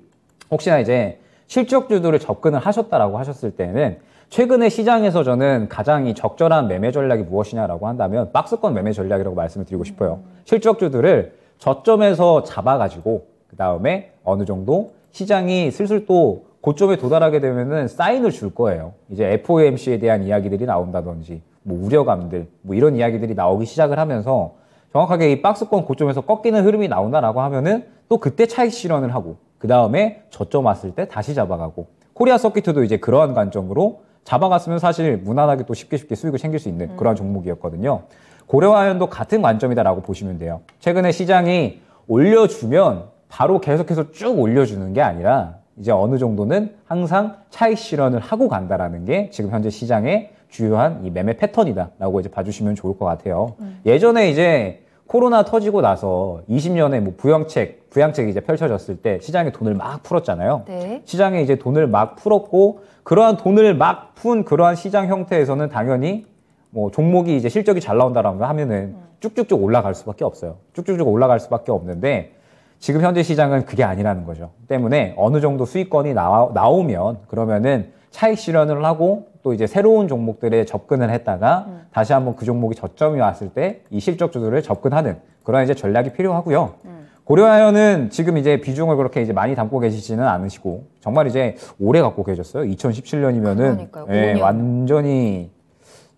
혹시나 이제 실적주들을 접근을 하셨다라고 하셨을 때는 최근에 시장에서 저는 가장 이 적절한 매매 전략이 무엇이냐라고 한다면 박스권 매매 전략이라고 말씀을 드리고 싶어요. 실적주들을 저점에서 잡아가지고 그 다음에 어느 정도 시장이 슬슬 또 고점에 도달하게 되면은 사인을 줄 거예요. 이제 FOMC에 대한 이야기들이 나온다든지 뭐 우려감들 뭐 이런 이야기들이 나오기 시작을 하면서 정확하게 이 박스권 고점에서 꺾이는 흐름이 나온다라고 하면은 또 그때 차익 실현을 하고 그 다음에 저점 왔을 때 다시 잡아가고, 코리아 서킷도 이제 그러한 관점으로 잡아갔으면 사실 무난하게 또 쉽게 수익을 챙길 수 있는 그러한 종목이었거든요. 고려아연도 같은 관점이다라고 보시면 돼요. 최근에 시장이 올려주면 바로 계속해서 쭉 올려주는 게 아니라 이제 어느 정도는 항상 차익 실현을 하고 간다라는 게 지금 현재 시장의 주요한 이 매매 패턴이다라고 이제 봐주시면 좋을 것 같아요. 예전에 이제 코로나 터지고 나서 20년에 뭐 부양책이 이제 펼쳐졌을 때 시장에 돈을 막 풀었잖아요. 네. 시장에 이제 돈을 막 풀었고, 그러한 돈을 막 푼 그러한 시장 형태에서는 당연히 뭐 종목이 이제 실적이 잘 나온다라고 하면은 쭉쭉쭉 올라갈 수밖에 없어요. 쭉쭉쭉 올라갈 수밖에 없는데 지금 현재 시장은 그게 아니라는 거죠. 때문에 어느 정도 수익권이 나오면 그러면은 차익 실현을 하고 또 이제 새로운 종목들에 접근을 했다가 다시 한번 그 종목이 저점이 왔을 때 이 실적주들을 접근하는 그런 이제 전략이 필요하고요. 고려아연은 지금 이제 비중을 그렇게 이제 많이 담고 계시지는 않으시고 정말 이제 오래 갖고 계셨어요. 2017년이면은 예, 완전히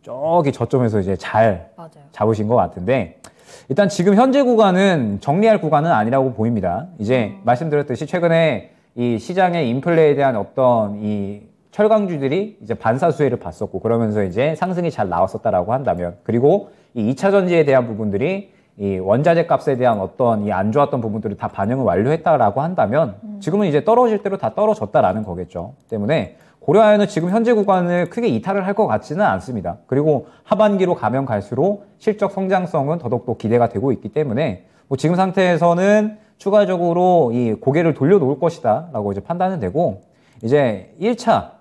저기 저점에서 이제 잘 맞아요. 잡으신 것 같은데, 일단 지금 현재 구간은 정리할 구간은 아니라고 보입니다. 이제 말씀드렸듯이 최근에 이 시장의 인플레에 대한 어떤 이 철강주들이 이제 반사수혜를 봤었고 그러면서 이제 상승이 잘 나왔었다라고 한다면, 그리고 이 2차 전지에 대한 부분들이 이 원자재 값에 대한 어떤 이 안 좋았던 부분들을 다 반영을 완료했다라고 한다면 지금은 이제 떨어질 대로 다 떨어졌다라는 거겠죠. 때문에 고려아연은 지금 현재 구간을 크게 이탈을 할 것 같지는 않습니다. 그리고 하반기로 가면 갈수록 실적 성장성은 더더욱 기대가 되고 있기 때문에 뭐 지금 상태에서는 추가적으로 이 고개를 돌려놓을 것이다 라고 이제 판단은 되고, 이제 1차,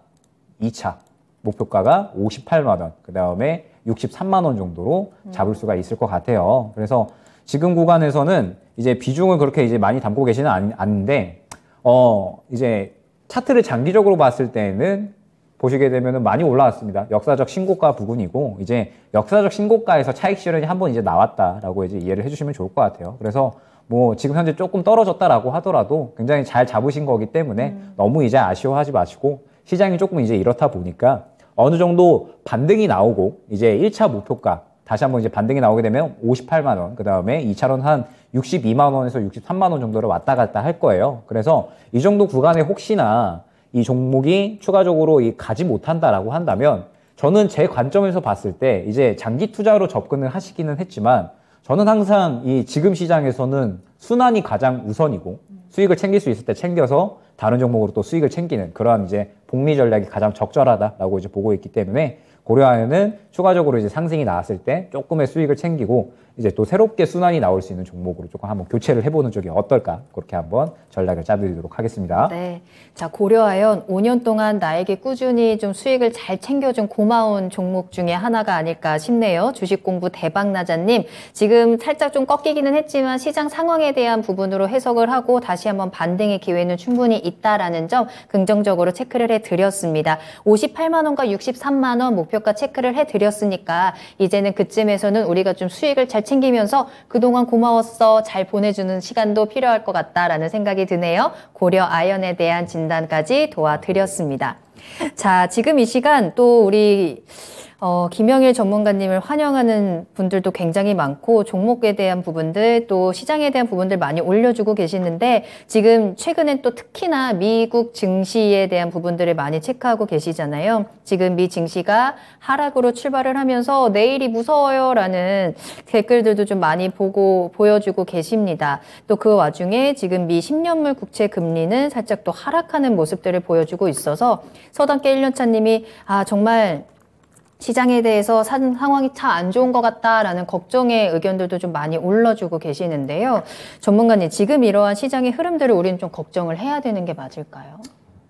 2차 목표가가 58만 원, 그 다음에 63만 원 정도로 잡을 수가 있을 것 같아요. 그래서 지금 구간에서는 이제 비중을 그렇게 이제 많이 담고 계시는 않는데, 이제 차트를 장기적으로 봤을 때는 보시게 되면은 많이 올라왔습니다. 역사적 신고가 부근이고, 이제 역사적 신고가에서 차익 실현이 한번 이제 나왔다라고 이제 이해를 해주시면 좋을 것 같아요. 그래서 뭐 지금 현재 조금 떨어졌다라고 하더라도 굉장히 잘 잡으신 거기 때문에 너무 이제 아쉬워하지 마시고, 시장이 조금 이제 이렇다 보니까 어느 정도 반등이 나오고 이제 1차 목표가 다시 한번 이제 반등이 나오게 되면 58만 원, 그 다음에 2차로는 한 62만 원에서 63만 원 정도로 왔다 갔다 할 거예요. 그래서 이 정도 구간에 혹시나 이 종목이 추가적으로 가지 못한다라고 한다면 저는 제 관점에서 봤을 때 이제 장기 투자로 접근을 하시기는 했지만 저는 항상 이 지금 시장에서는 순환이 가장 우선이고 수익을 챙길 수 있을 때 챙겨서 다른 종목으로 또 수익을 챙기는 그러한 이제 복리 전략이 가장 적절하다라고 이제 보고 있기 때문에 고려아연은 추가적으로 이제 상승이 나왔을 때 조금의 수익을 챙기고 이제 또 새롭게 순환이 나올 수 있는 종목으로 조금 한번 교체를 해보는 쪽이 어떨까, 그렇게 한번 전략을 짜드리도록 하겠습니다. 네. 자, 고려아연 5년 동안 나에게 꾸준히 좀 수익을 잘 챙겨준 고마운 종목 중에 하나가 아닐까 싶네요. 주식공부 대박나자님, 지금 살짝 좀 꺾이기는 했지만 시장 상황에 대한 부분으로 해석을 하고 다시 한번 반등의 기회는 충분히 있다라는 점 긍정적으로 체크를 해드렸습니다. 58만 원과 63만 원 목표가 체크를 해드렸으니까 이제는 그쯤에서는 우리가 좀 수익을 잘 챙기면서 그동안 고마웠어, 잘 보내주는 시간도 필요할 것 같다라는 생각이 드네요. 고려아연에 대한 진단까지 도와드렸습니다. 자, 지금 이 시간 또 우리 김영일 전문가님을 환영하는 분들도 굉장히 많고 종목에 대한 부분들 또 시장에 대한 부분들 많이 올려주고 계시는데 지금 최근엔 또 특히나 미국 증시에 대한 부분들을 많이 체크하고 계시잖아요. 지금 미 증시가 하락으로 출발을 하면서 내일이 무서워요라는 댓글들도 좀 많이 보여주고 계십니다. 또 그 와중에 지금 미 10년물 국채 금리는 살짝 또 하락하는 모습들을 보여주고 있어서 서당계 1년차님이 정말 시장에 대해서 상황이 참 안 좋은 것 같다라는 걱정의 의견들도 좀 많이 올려주고 계시는데요. 전문가님, 지금 이러한 시장의 흐름들을 우리는 좀 걱정을 해야 되는 게 맞을까요?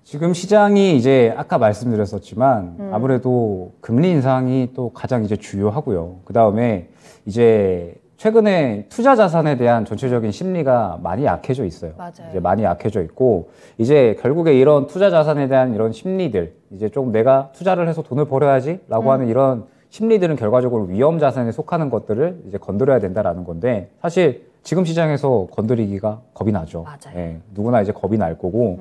지금 시장이 이제 아까 말씀드렸었지만 아무래도 금리 인상이 또 가장 이제 주요하고요. 그 다음에 이제 최근에 투자 자산에 대한 전체적인 심리가 많이 약해져 있어요. 맞아요. 이제 많이 약해져 있고 이제 결국에 이런 투자 자산에 대한 이런 심리들 이제 좀 내가 투자를 해서 돈을 벌어야지라고 하는 이런 심리들은 결과적으로 위험 자산에 속하는 것들을 이제 건드려야 된다라는 건데 사실 지금 시장에서 건드리기가 겁이 나죠. 맞아요. 예, 누구나 이제 겁이 날 거고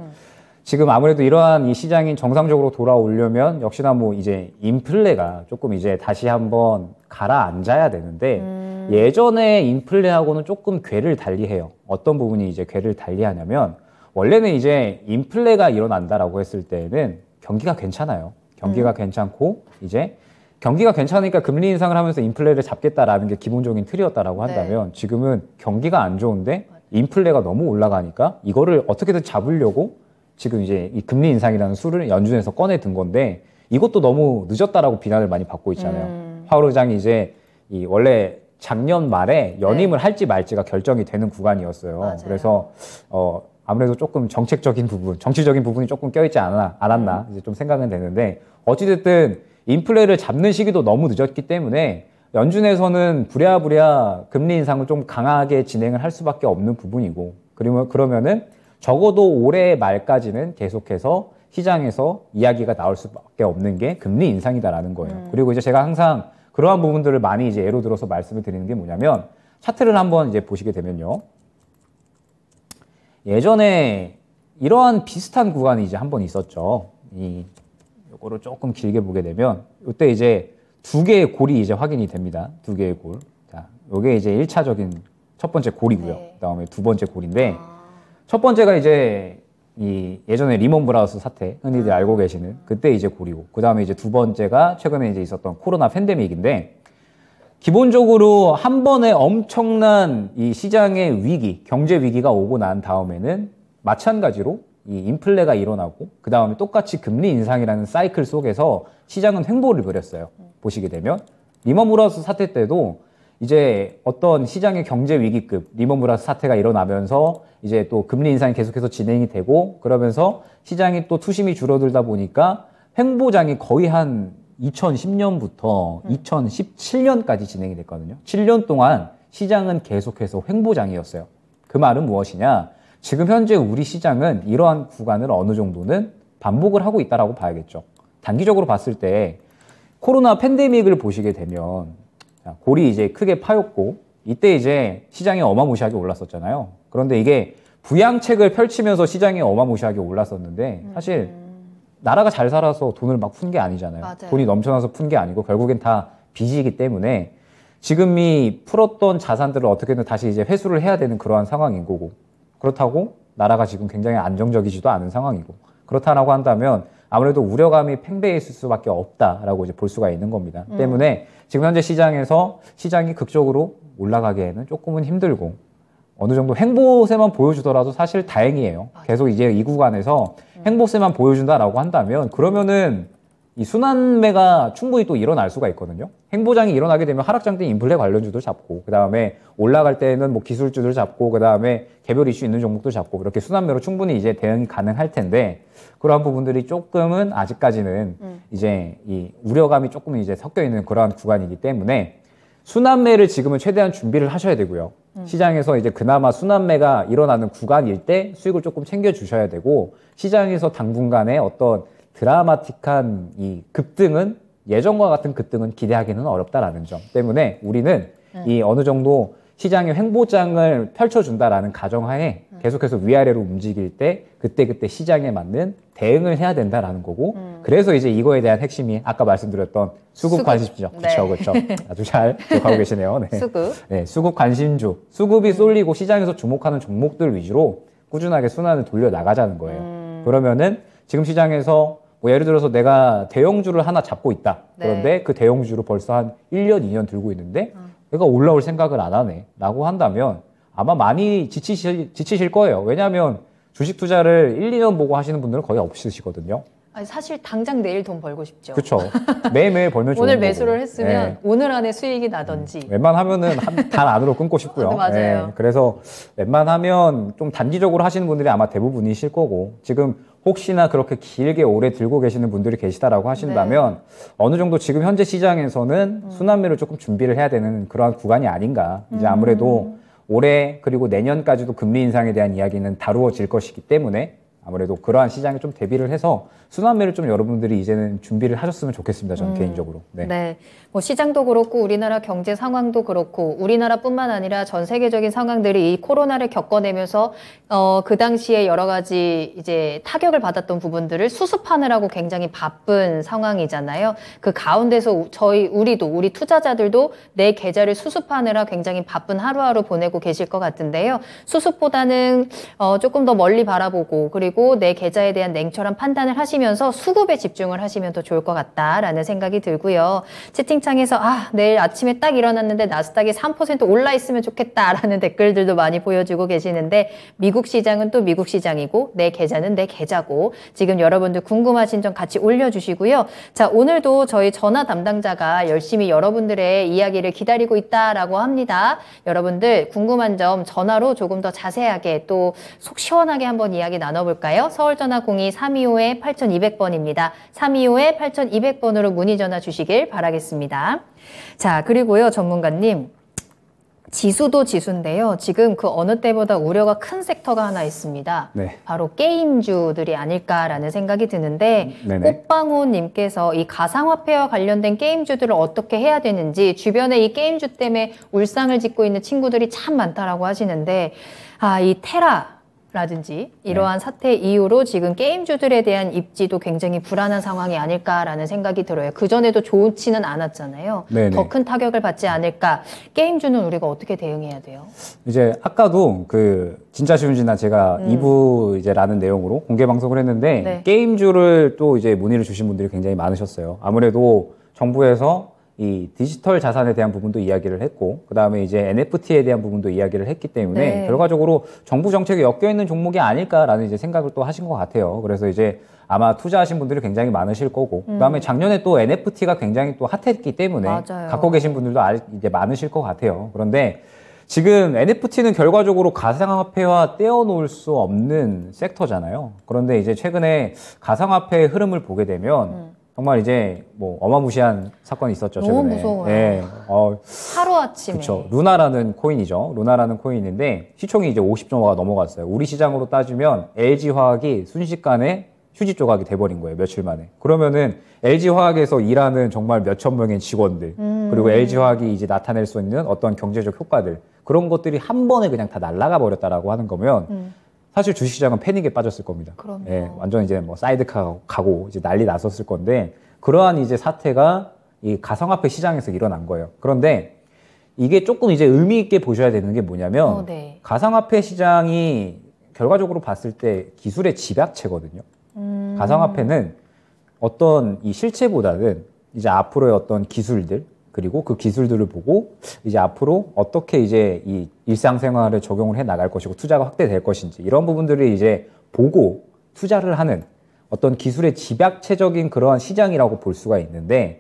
지금 아무래도 이러한 이 시장이 정상적으로 돌아오려면 역시나 뭐 이제 인플레가 조금 이제 다시 한번 가라앉아야 되는데 예전에 인플레하고는 조금 궤를 달리해요. 어떤 부분이 이제 궤를 달리하냐면 원래는 이제 인플레가 일어난다라고 했을 때는 경기가 괜찮아요. 경기가 괜찮고 이제 경기가 괜찮으니까 금리 인상을 하면서 인플레를 잡겠다라는 게 기본적인 틀이었다라고 한다면 지금은 경기가 안 좋은데 인플레가 너무 올라가니까 이거를 어떻게든 잡으려고 지금 이제 이 금리 인상이라는 수를 연준에서 꺼내 든 건데 이것도 너무 늦었다라고 비난을 많이 받고 있잖아요. 파월 의장이 이제 이 원래 작년 말에 연임을 할지 말지가 결정이 되는 구간이었어요. 맞아요. 그래서 아무래도 조금 정책적인 부분, 정치적인 부분이 조금 껴있지 않았나 이제 좀 생각은 되는데 어찌됐든 인플레를 잡는 시기도 너무 늦었기 때문에 연준에서는 부랴부랴 금리 인상을 좀 강하게 진행을 할 수밖에 없는 부분이고 그러면은 적어도 올해 말까지는 계속해서 시장에서 이야기가 나올 수밖에 없는 게 금리 인상이다라는 거예요. 그리고 이제 제가 항상 그러한 부분들을 많이 이제 예로 들어서 말씀을 드리는 게 뭐냐면 차트를 한번 이제 보시게 되면요. 예전에 이러한 비슷한 구간이 이제 한번 있었죠. 요거를 조금 길게 보게 되면 이때 이제 두 개의 골이 이제 확인이 됩니다. 두 개의 골. 자, 요게 이제 1차적인 첫 번째 골이고요. 그다음에 두 번째 골인데 첫 번째가 이제 예전에 리먼 브라더스 사태 흔히들 알고 계시는 그때 이제 골이고 그다음에 이제 두 번째가 최근에 이제 있었던 코로나 팬데믹인데 기본적으로 한 번에 엄청난 이 시장의 위기, 경제 위기가 오고 난 다음에는 마찬가지로 이 인플레가 일어나고 그 다음에 똑같이 금리 인상이라는 사이클 속에서 시장은 횡보를 벌였어요. 보시게 되면 리먼 브라더스 사태 때도 이제 어떤 시장의 경제 위기급 리먼 브라더스 사태가 일어나면서 이제 또 금리 인상이 계속해서 진행이 되고 그러면서 시장이 또 투심이 줄어들다 보니까 횡보장이 거의 한 2010년부터 2017년까지 진행이 됐거든요. 7년 동안 시장은 계속해서 횡보장이었어요. 그 말은 무엇이냐? 지금 현재 우리 시장은 이러한 구간을 어느 정도는 반복을 하고 있다라고 봐야겠죠. 단기적으로 봤을 때 코로나 팬데믹을 보시게 되면 골이 이제 크게 파였고 이때 이제 시장이 어마무시하게 올랐었잖아요. 그런데 이게 부양책을 펼치면서 시장이 어마무시하게 올랐었는데 사실 나라가 잘 살아서 돈을 막 푼 게 아니잖아요. 맞아요. 돈이 넘쳐나서 푼 게 아니고 결국엔 다 빚이기 때문에 지금 이 풀었던 자산들을 어떻게든 다시 이제 회수를 해야 되는 그러한 상황인 거고 그렇다고 나라가 지금 굉장히 안정적이지도 않은 상황이고 그렇다라고 한다면 아무래도 우려감이 팽배해 있을 수밖에 없다라고 이제 볼 수가 있는 겁니다. 때문에 지금 현재 시장에서 시장이 극적으로 올라가기에는 조금은 힘들고 어느 정도 횡보세만 보여주더라도 사실 다행이에요. 계속 이제 이 구간에서 횡보세만 보여준다라고 한다면 그러면은 이 순환매가 충분히 또 일어날 수가 있거든요. 횡보장이 일어나게 되면 하락장 때 인플레 관련주도 잡고 그 다음에 올라갈 때는 뭐 기술주들 잡고 그 다음에 개별 이슈 있는 종목도 잡고 그렇게 순환매로 충분히 이제 대응이 가능할 텐데 그러한 부분들이 조금은 아직까지는 이제 이 우려감이 조금 이제 섞여 있는 그러한 구간이기 때문에 순환매를 지금은 최대한 준비를 하셔야 되고요. 시장에서 이제 그나마 순환매가 일어나는 구간일 때 수익을 조금 챙겨 주셔야 되고 시장에서 당분간의 어떤 드라마틱한 이 급등은 예전과 같은 급등은 기대하기는 어렵다라는 점 때문에 우리는 이 어느 정도 시장의 횡보장을 펼쳐준다라는 가정하에 계속해서 위아래로 움직일 때 그때그때 시장에 맞는 대응을 해야 된다라는 거고 그래서 이제 이거에 대한 핵심이 아까 말씀드렸던 수급 관심주죠. 그렇죠, 그렇죠. 아주 잘 기억하고 계시네요. 네. 수급. 네, 수급 관심주. 수급이 쏠리고 시장에서 주목하는 종목들 위주로 꾸준하게 순환을 돌려 나가자는 거예요. 그러면은 지금 시장에서 뭐 예를 들어서 내가 대형주를 하나 잡고 있다. 그런데 그 대형주를 벌써 한 1년, 2년 들고 있는데 얘가 올라올 생각을 안 하네. 라고 한다면 아마 많이 지치실 거예요. 왜냐하면 주식 투자를 1, 2년 보고 하시는 분들은 거의 없으시거든요. 아니, 사실 당장 내일 돈 벌고 싶죠. 그렇죠. 매일매일 벌면 좋은 오늘 거고. 매수를 했으면 네. 오늘 안에 수익이 나든지. 웬만하면은 단 안으로 끊고 싶고요. 맞아요. 네. 그래서 웬만하면 좀 단기적으로 하시는 분들이 아마 대부분이실 거고 지금 혹시나 그렇게 길게 오래 들고 계시는 분들이 계시다라고 하신다면 어느 정도 지금 현재 시장에서는 순환매를 조금 준비를 해야 되는 그러한 구간이 아닌가. 이제 아무래도 올해 그리고 내년까지도 금리 인상에 대한 이야기는 다루어질 것이기 때문에 아무래도 그러한 시장에 좀 대비를 해서 순환매를 좀 여러분들이 이제는 준비를 하셨으면 좋겠습니다. 저는 개인적으로. 네. 뭐 시장도 그렇고 우리나라 경제 상황도 그렇고 우리나라뿐만 아니라 전 세계적인 상황들이 이 코로나를 겪어내면서 그 당시에 여러 가지 이제 타격을 받았던 부분들을 수습하느라고 굉장히 바쁜 상황이잖아요. 그 가운데서 우리 투자자들도 내 계좌를 수습하느라 굉장히 바쁜 하루하루 보내고 계실 것 같은데요. 수습보다는 조금 더 멀리 바라보고 그리고 내 계좌에 대한 냉철한 판단을 하시면서 수급에 집중을 하시면 더 좋을 것 같다라는 생각이 들고요. 채팅창에서 내일 아침에 딱 일어났는데 나스닥이 3% 올라 있으면 좋겠다라는 댓글들도 많이 보여주고 계시는데 미국 시장은 또 미국 시장이고 내 계좌는 내 계좌고 지금 여러분들 궁금하신 점 같이 올려주시고요. 자, 오늘도 저희 전화 담당자가 열심히 여러분들의 이야기를 기다리고 있다라고 합니다. 여러분들 궁금한 점 전화로 조금 더 자세하게 또 속 시원하게 한번 이야기 나눠볼까요? 서울전화 02-325-8200번입니다. 325-8200번으로 문의 전화 주시길 바라겠습니다. 자, 그리고요, 전문가님. 지수도 지수인데요. 지금 그 어느 때보다 우려가 큰 섹터가 하나 있습니다. 네. 바로 게임주들이 아닐까라는 생각이 드는데 꽃방호님께서 이 가상화폐와 관련된 게임주들을 어떻게 해야 되는지 주변에 이 게임주 때문에 울상을 짓고 있는 친구들이 참 많다라고 하시는데 이 테라라든지 이러한 사태 이후로 지금 게임주들에 대한 입지도 굉장히 불안한 상황이 아닐까라는 생각이 들어요. 그전에도 좋지는 않았잖아요. 더 큰 타격을 받지 않을까. 게임주는 우리가 어떻게 대응해야 돼요? 이제 아까도 진짜 쉬운 지나 제가 2부 이제라는 내용으로 공개 방송을 했는데 게임주를 또 이제 문의를 주신 분들이 굉장히 많으셨어요. 아무래도 정부에서 이 디지털 자산에 대한 부분도 이야기를 했고 그다음에 이제 NFT에 대한 부분도 이야기를 했기 때문에 결과적으로 정부 정책에 엮여 있는 종목이 아닐까라는 이제 생각을 또 하신 것 같아요. 그래서 이제 아마 투자하신 분들이 굉장히 많으실 거고 그다음에 작년에 또 NFT가 굉장히 또 핫했기 때문에 갖고 계신 분들도 이제 많으실 것 같아요. 그런데 지금 NFT는 결과적으로 가상화폐와 떼어놓을 수 없는 섹터잖아요. 그런데 이제 최근에 가상화폐의 흐름을 보게 되면 정말 이제 뭐 어마무시한 사건이 있었죠. 너무 최근에. 무서워요. 네. 하루아침에. 그렇죠. 루나라는 코인이죠. 루나라는 코인인데 시총이 이제 50조가 넘어갔어요. 우리 시장으로 따지면 LG화학이 순식간에 휴지 조각이 돼버린 거예요. 며칠 만에. 그러면은 LG화학에서 일하는 정말 몇천 명의 직원들 그리고 LG화학이 이제 나타낼 수 있는 어떤 경제적 효과들 그런 것들이 한 번에 그냥 다 날아가 버렸다라고 하는 거면 사실 주식시장은 패닉에 빠졌을 겁니다. 예, 완전 이제 뭐 사이드카 가고 이제 난리 났었을 건데 그러한 이제 사태가 이 가상화폐 시장에서 일어난 거예요. 그런데 이게 조금 이제 의미 있게 보셔야 되는 게 뭐냐면 가상화폐 시장이 결과적으로 봤을 때 기술의 집약체거든요. 가상화폐는 어떤 이 실체보다는 이제 앞으로의 어떤 기술들 그리고 그 기술들을 보고 이제 앞으로 어떻게 이제 이 일상생활에 적용을 해 나갈 것이고 투자가 확대될 것인지 이런 부분들을 이제 보고 투자를 하는 어떤 기술의 집약체적인 그러한 시장이라고 볼 수가 있는데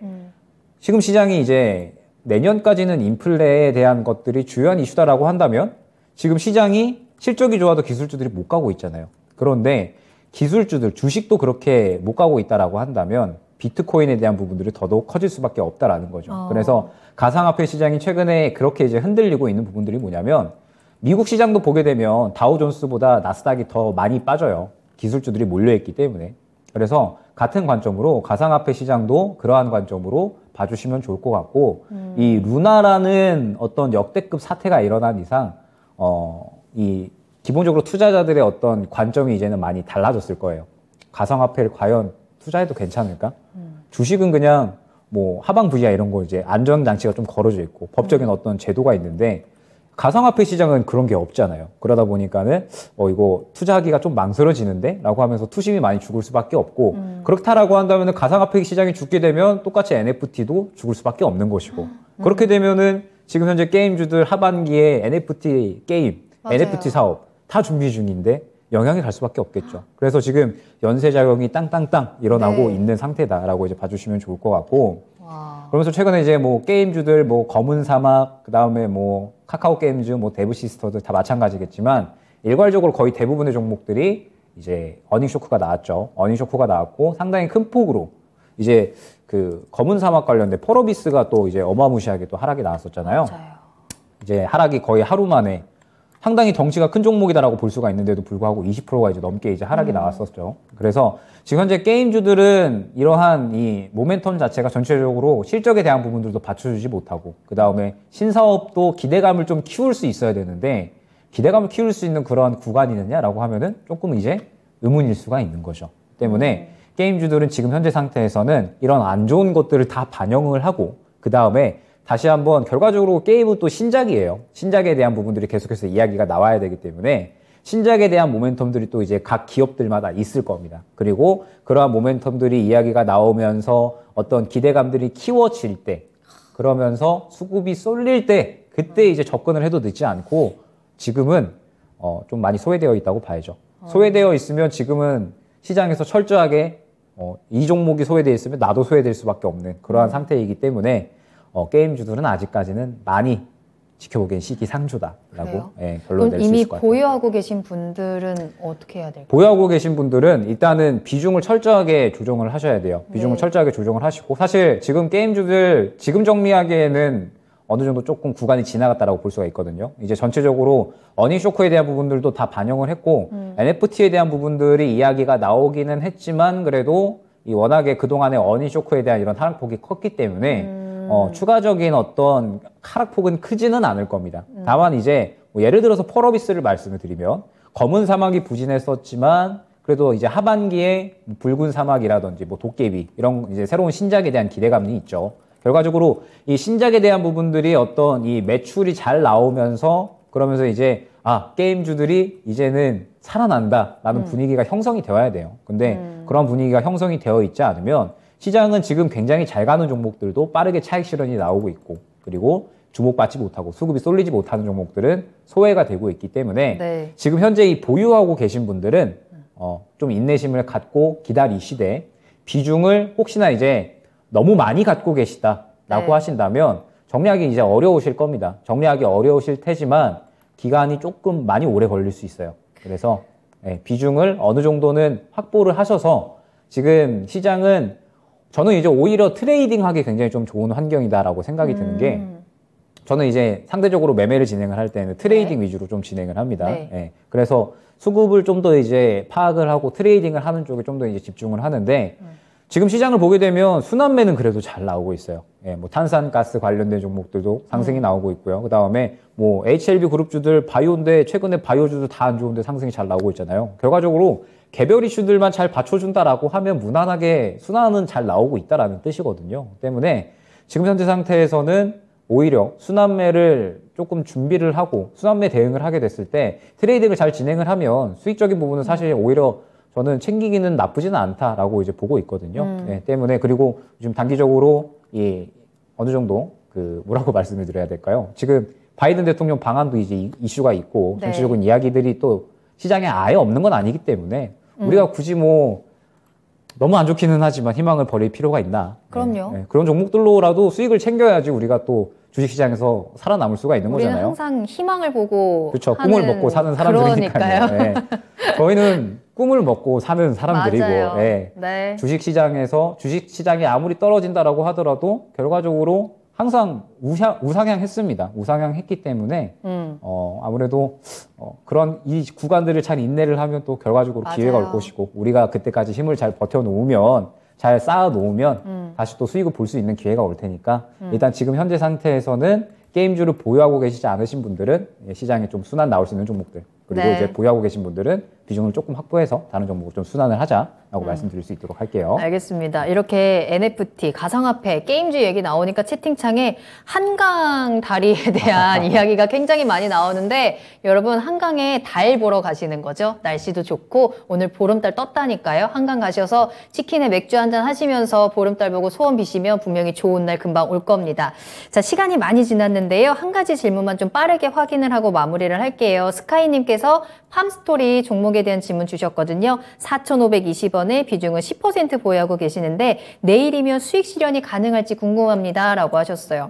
지금 시장이 이제 내년까지는 인플레에 대한 것들이 주요한 이슈다라고 한다면 지금 시장이 실적이 좋아도 기술주들이 못 가고 있잖아요. 그런데 기술주들, 주식도 그렇게 못 가고 있다라고 한다면 비트코인에 대한 부분들이 더더욱 커질 수밖에 없다라는 거죠. 그래서 가상화폐 시장이 최근에 그렇게 이제 흔들리고 있는 부분들이 뭐냐면 미국 시장도 보게 되면 다우존스보다 나스닥이 더 많이 빠져요. 기술주들이 몰려있기 때문에. 그래서 같은 관점으로 가상화폐 시장도 그러한 관점으로 봐주시면 좋을 것 같고 이 루나라는 어떤 역대급 사태가 일어난 이상 이 기본적으로 투자자들의 어떤 관점이 이제는 많이 달라졌을 거예요. 가상화폐를 과연 투자해도 괜찮을까? 주식은 그냥 뭐 하방 VI 이런 거 이제 안전장치가 좀 걸어져 있고 법적인 어떤 제도가 있는데 가상화폐 시장은 그런 게 없잖아요. 그러다 보니까는 이거 투자하기가 좀 망설여지는데? 라고 하면서 투심이 많이 죽을 수밖에 없고 그렇다라고 한다면 가상화폐 시장이 죽게 되면 똑같이 NFT도 죽을 수밖에 없는 것이고 그렇게 되면은 지금 현재 게임주들 하반기에 NFT 게임, 맞아요. NFT 사업 다 준비 중인데 영향이 갈 수밖에 없겠죠. 그래서 지금 연쇄작용이 땅땅땅 일어나고 네. 있는 상태다라고 이제 봐주시면 좋을 것 같고 와. 그러면서 최근에 이제 뭐 게임주들 뭐 검은 사막 그 다음에 뭐 카카오 게임즈 뭐 데브 시스터들 다 마찬가지겠지만 일괄적으로 거의 대부분의 종목들이 이제 어닝 쇼크가 나왔죠. 어닝 쇼크가 나왔고 상당히 큰 폭으로 이제 그 검은 사막 관련된 펄어비스가 또 이제 어마무시하게 또 하락이 나왔었잖아요. 맞아요. 이제 하락이 거의 하루 만에 상당히 덩치가 큰 종목이다라고 볼 수가 있는데도 불구하고 20%가 이제 넘게 이제 하락이 나왔었죠. 그래서 지금 현재 게임주들은 이러한 이 모멘텀 자체가 전체적으로 실적에 대한 부분들도 받쳐주지 못하고 그 다음에 신사업도 기대감을 좀 키울 수 있어야 되는데 기대감을 키울 수 있는 그런 구간이느냐라고 하면은 조금 이제 의문일 수가 있는 거죠. 때문에 게임주들은 지금 현재 상태에서는 이런 안 좋은 것들을 다 반영을 하고 그 다음에 다시 한번 결과적으로 게임은 또 신작이에요. 신작에 대한 부분들이 계속해서 이야기가 나와야 되기 때문에 신작에 대한 모멘텀들이 또 이제 각 기업들마다 있을 겁니다. 그리고 그러한 모멘텀들이 이야기가 나오면서 어떤 기대감들이 키워질 때 그러면서 수급이 쏠릴 때 그때 이제 접근을 해도 늦지 않고 지금은 좀 많이 소외되어 있다고 봐야죠. 소외되어 있으면 지금은 시장에서 철저하게 이 종목이 소외되어 있으면 나도 소외될 수밖에 없는 그러한 상태이기 때문에 게임주들은 아직까지는 많이 지켜보기엔 시기상조다라고 결론 낼 수 이미 있을 것 같아요. 보유하고 계신 분들은 어떻게 해야 될까요? 보유하고 계신 분들은 일단은 비중을 철저하게 조정을 하셔야 돼요. 비중을 네. 철저하게 조정을 하시고 사실 지금 게임주들 지금 정리하기에는 어느 정도 조금 구간이 지나갔다라고 볼 수가 있거든요. 이제 전체적으로 어닝 쇼크에 대한 부분들도 다 반영을 했고 NFT에 대한 부분들이 이야기가 나오기는 했지만 그래도 이 워낙에 그동안의 어닝 쇼크에 대한 이런 하락폭이 컸기 때문에 추가적인 어떤 하락폭은 크지는 않을 겁니다. 다만 이제 뭐 예를 들어서 펄어비스를 말씀을 드리면 검은 사막이 부진했었지만 그래도 이제 하반기에 붉은 사막이라든지 뭐 도깨비 이런 이제 새로운 신작에 대한 기대감이 있죠. 결과적으로 이 신작에 대한 부분들이 어떤 이 매출이 잘 나오면서 그러면서 이제 게임주들이 이제는 살아난다라는 분위기가 형성이 되어야 돼요. 근데 그런 분위기가 형성이 되어 있지 않으면 시장은 지금 굉장히 잘 가는 종목들도 빠르게 차익 실현이 나오고 있고 그리고 주목받지 못하고 수급이 쏠리지 못하는 종목들은 소외가 되고 있기 때문에 네. 지금 현재 이 보유하고 계신 분들은 좀 인내심을 갖고 기다리시되 비중을 혹시나 이제 너무 많이 갖고 계시다라고 네. 하신다면 정리하기 이제 어려우실 겁니다. 정리하기 어려우실 테지만 기간이 조금 많이 오래 걸릴 수 있어요. 그래서 비중을 어느 정도는 확보를 하셔서 지금 시장은 저는 이제 오히려 트레이딩하기 굉장히 좀 좋은 환경이다라고 생각이 드는 게 저는 이제 상대적으로 매매를 진행을 할 때는 트레이딩 위주로 좀 진행을 합니다. 네. 그래서 수급을 좀 더 이제 파악을 하고 트레이딩을 하는 쪽에 좀 더 이제 집중을 하는데 지금 시장을 보게 되면 순환매는 그래도 잘 나오고 있어요. 뭐 탄산가스 관련된 종목들도 상승이 나오고 있고요. 그 다음에 뭐 HLB 그룹주들 바이오인데 최근에 바이오주도 다 안 좋은데 상승이 잘 나오고 있잖아요. 결과적으로 개별 이슈들만 잘 받쳐준다라고 하면 무난하게 순환은 잘 나오고 있다라는 뜻이거든요. 때문에 지금 현재 상태에서는 오히려 순환매를 조금 준비를 하고 순환매 대응을 하게 됐을 때 트레이딩을 잘 진행을 하면 수익적인 부분은 사실 오히려 저는 챙기기는 나쁘지는 않다라고 이제 보고 있거든요. 때문에 그리고 지금 단기적으로 어느 정도 뭐라고 말씀을 드려야 될까요? 지금 바이든 대통령 방한도 이제 이슈가 있고 네. 전체적인 이야기들이 또 시장에 아예 없는 건 아니기 때문에 우리가 굳이 뭐 너무 안 좋기는 하지만 희망을 버릴 필요가 있나? 그럼요. 그런 종목들로라도 수익을 챙겨야지 우리가 또 주식시장에서 살아남을 수가 있는 우리는 거잖아요. 항상 희망을 보고 그렇죠. 하는 꿈을 먹고 사는 사람들이니까요. 저희는 꿈을 먹고 사는 사람들이고 맞아요. 네. 주식시장이 아무리 떨어진다라고 하더라도 결과적으로 항상 우상향했습니다. 우상향했기 때문에 아무래도 그런 이 구간들을 잘 인내를 하면 또 결과적으로 맞아요. 기회가 올 것이고 우리가 그때까지 힘을 잘 버텨놓으면 잘 쌓아놓으면 다시 또 수익을 볼 수 있는 기회가 올 테니까 일단 지금 현재 상태에서는 게임주를 보유하고 계시지 않으신 분들은 시장에 좀 순환 나올 수 있는 종목들 그리고 네. 이제 보유하고 계신 분들은 비중을 조금 확보해서 다른 종목을 좀 순환을 하자라고 말씀드릴 수 있도록 할게요. 알겠습니다. 이렇게 NFT, 가상화폐, 게임주 얘기 나오니까 채팅창에 한강 다리에 대한 이야기가 굉장히 많이 나오는데 여러분 한강에 달 보러 가시는 거죠? 날씨도 좋고 오늘 보름달 떴다니까요. 한강 가셔서 치킨에 맥주 한잔 하시면서 보름달 보고 소원 비시면 분명히 좋은 날 금방 올 겁니다. 자, 시간이 많이 지났는데요. 한 가지 질문만 좀 빠르게 확인을 하고 마무리를 할게요. 스카이님께서 팜스토리 종목에 대한 질문 주셨거든요. 4,520원에 비중은 10% 보유하고 계시는데 내일이면 수익 실현이 가능할지 궁금합니다. 라고 하셨어요.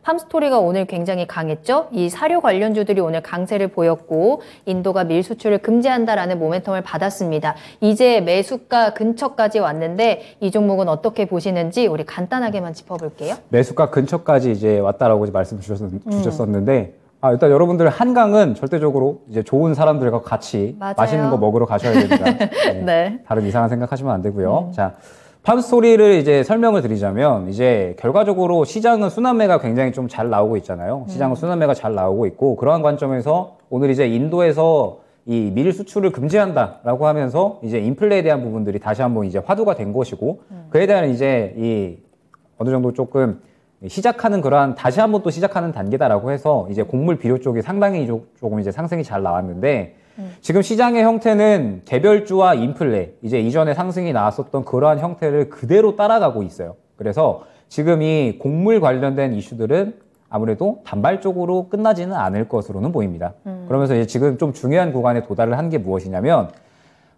팜스토리가 오늘 굉장히 강했죠? 이 사료 관련주들이 오늘 강세를 보였고 인도가 밀 수출을 금지한다라는 모멘텀을 받았습니다. 이제 매수가 근처까지 왔는데 이 종목은 어떻게 보시는지 우리 간단하게만 짚어볼게요. 매수가 근처까지 이제 왔다라고 말씀 주셨었는데 일단 여러분들 한강은 절대적으로 이제 좋은 사람들과 같이 맞아요. 맛있는 거 먹으러 가셔야 됩니다. 네. 네. 다른 이상한 생각하시면 안 되고요. 자, 팜스토리를 이제 설명을 드리자면 이제 결과적으로 시장은 순환매가 굉장히 좀 잘 나오고 있잖아요. 시장은 순환매가 잘 나오고 있고 그러한 관점에서 오늘 이제 인도에서 이 밀 수출을 금지한다라고 하면서 이제 인플레에 대한 부분들이 다시 한번 이제 화두가 된 것이고 그에 대한 이제 이 어느 정도 조금 시작하는 그러한 다시 한번 또 시작하는 단계다라고 해서 이제 곡물 비료 쪽이 상당히 조금 이제 상승이 잘 나왔는데 지금 시장의 형태는 개별주와 인플레 이제 이전에 상승이 나왔었던 그러한 형태를 그대로 따라가고 있어요. 그래서 지금 이 곡물 관련된 이슈들은 아무래도 단발적으로 끝나지는 않을 것으로는 보입니다. 그러면서 이제 지금 좀 중요한 구간에 도달을 한 게 무엇이냐면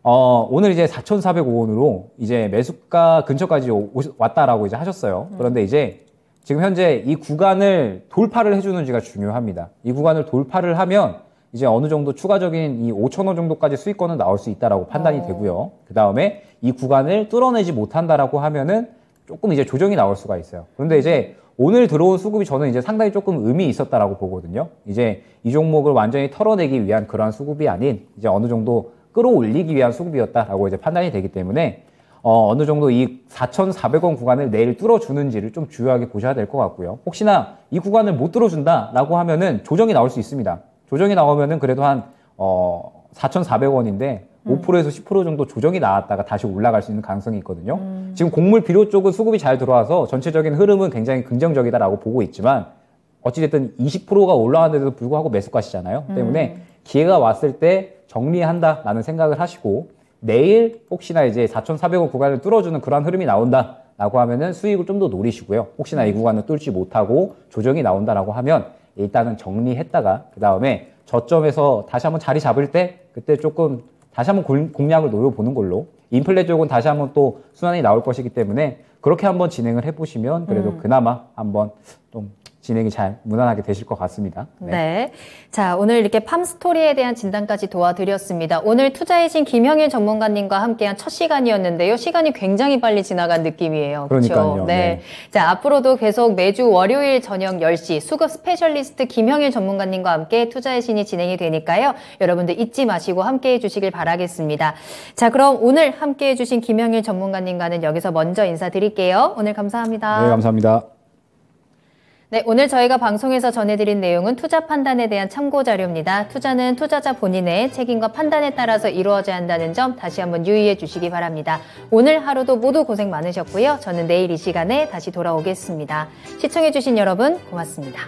오늘 이제 4,405원으로 이제 매수가 근처까지 왔다라고 이제 하셨어요. 그런데 이제 지금 현재 이 구간을 돌파를 해주는지가 중요합니다. 이 구간을 돌파를 하면 이제 어느 정도 추가적인 이 5,000원 정도까지 수익권은 나올 수 있다라고 판단이 되고요. 그 다음에 이 구간을 뚫어내지 못한다라고 하면은 조금 이제 조정이 나올 수가 있어요. 그런데 이제 오늘 들어온 수급이 저는 이제 상당히 조금 의미 있었다라고 보거든요. 이제 이 종목을 완전히 털어내기 위한 그러한 수급이 아닌 이제 어느 정도 끌어올리기 위한 수급이었다라고 이제 판단이 되기 때문에 어느 정도 이 4,400원 구간을 내일 뚫어주는지를 좀 주요하게 보셔야 될 것 같고요. 혹시나 이 구간을 못 뚫어준다라고 하면은 조정이 나올 수 있습니다. 조정이 나오면은 그래도 한 4,400원인데 5%에서 10% 정도 조정이 나왔다가 다시 올라갈 수 있는 가능성이 있거든요. 지금 곡물 비료 쪽은 수급이 잘 들어와서 전체적인 흐름은 굉장히 긍정적이다라고 보고 있지만 어찌됐든 20%가 올라왔는데도 불구하고 매수가시잖아요. 때문에 기회가 왔을 때 정리한다라는 생각을 하시고 내일 혹시나 이제 4,400원 구간을 뚫어주는 그러한 흐름이 나온다라고 하면은 수익을 좀 더 노리시고요. 혹시나 이 구간을 뚫지 못하고 조정이 나온다라고 하면 일단은 정리했다가 그 다음에 저점에서 다시 한번 자리 잡을 때 그때 조금 다시 한번 공략을 노려보는 걸로 인플레 쪽은 다시 한번 또 순환이 나올 것이기 때문에 그렇게 한번 진행을 해보시면 그래도 그나마 한번 좀 진행이 잘 무난하게 되실 것 같습니다. 네. 자, 오늘 이렇게 팜스토리에 대한 진단까지 도와드렸습니다. 오늘 투자의 신 김형일 전문가님과 함께한 첫 시간이었는데요. 시간이 굉장히 빨리 지나간 느낌이에요. 그러니까요. 네. 네. 자, 앞으로도 계속 매주 월요일 저녁 10시 수급 스페셜리스트 김형일 전문가님과 함께 투자의 신이 진행이 되니까요. 여러분들 잊지 마시고 함께해 주시길 바라겠습니다. 자, 그럼 오늘 함께해 주신 김형일 전문가님과는 여기서 먼저 인사드릴게요. 오늘 감사합니다. 네, 감사합니다. 네, 오늘 저희가 방송에서 전해드린 내용은 투자 판단에 대한 참고 자료입니다. 투자는 투자자 본인의 책임과 판단에 따라서 이루어져야 한다는 점 다시 한번 유의해 주시기 바랍니다. 오늘 하루도 모두 고생 많으셨고요. 저는 내일 이 시간에 다시 돌아오겠습니다. 시청해 주신 여러분 고맙습니다.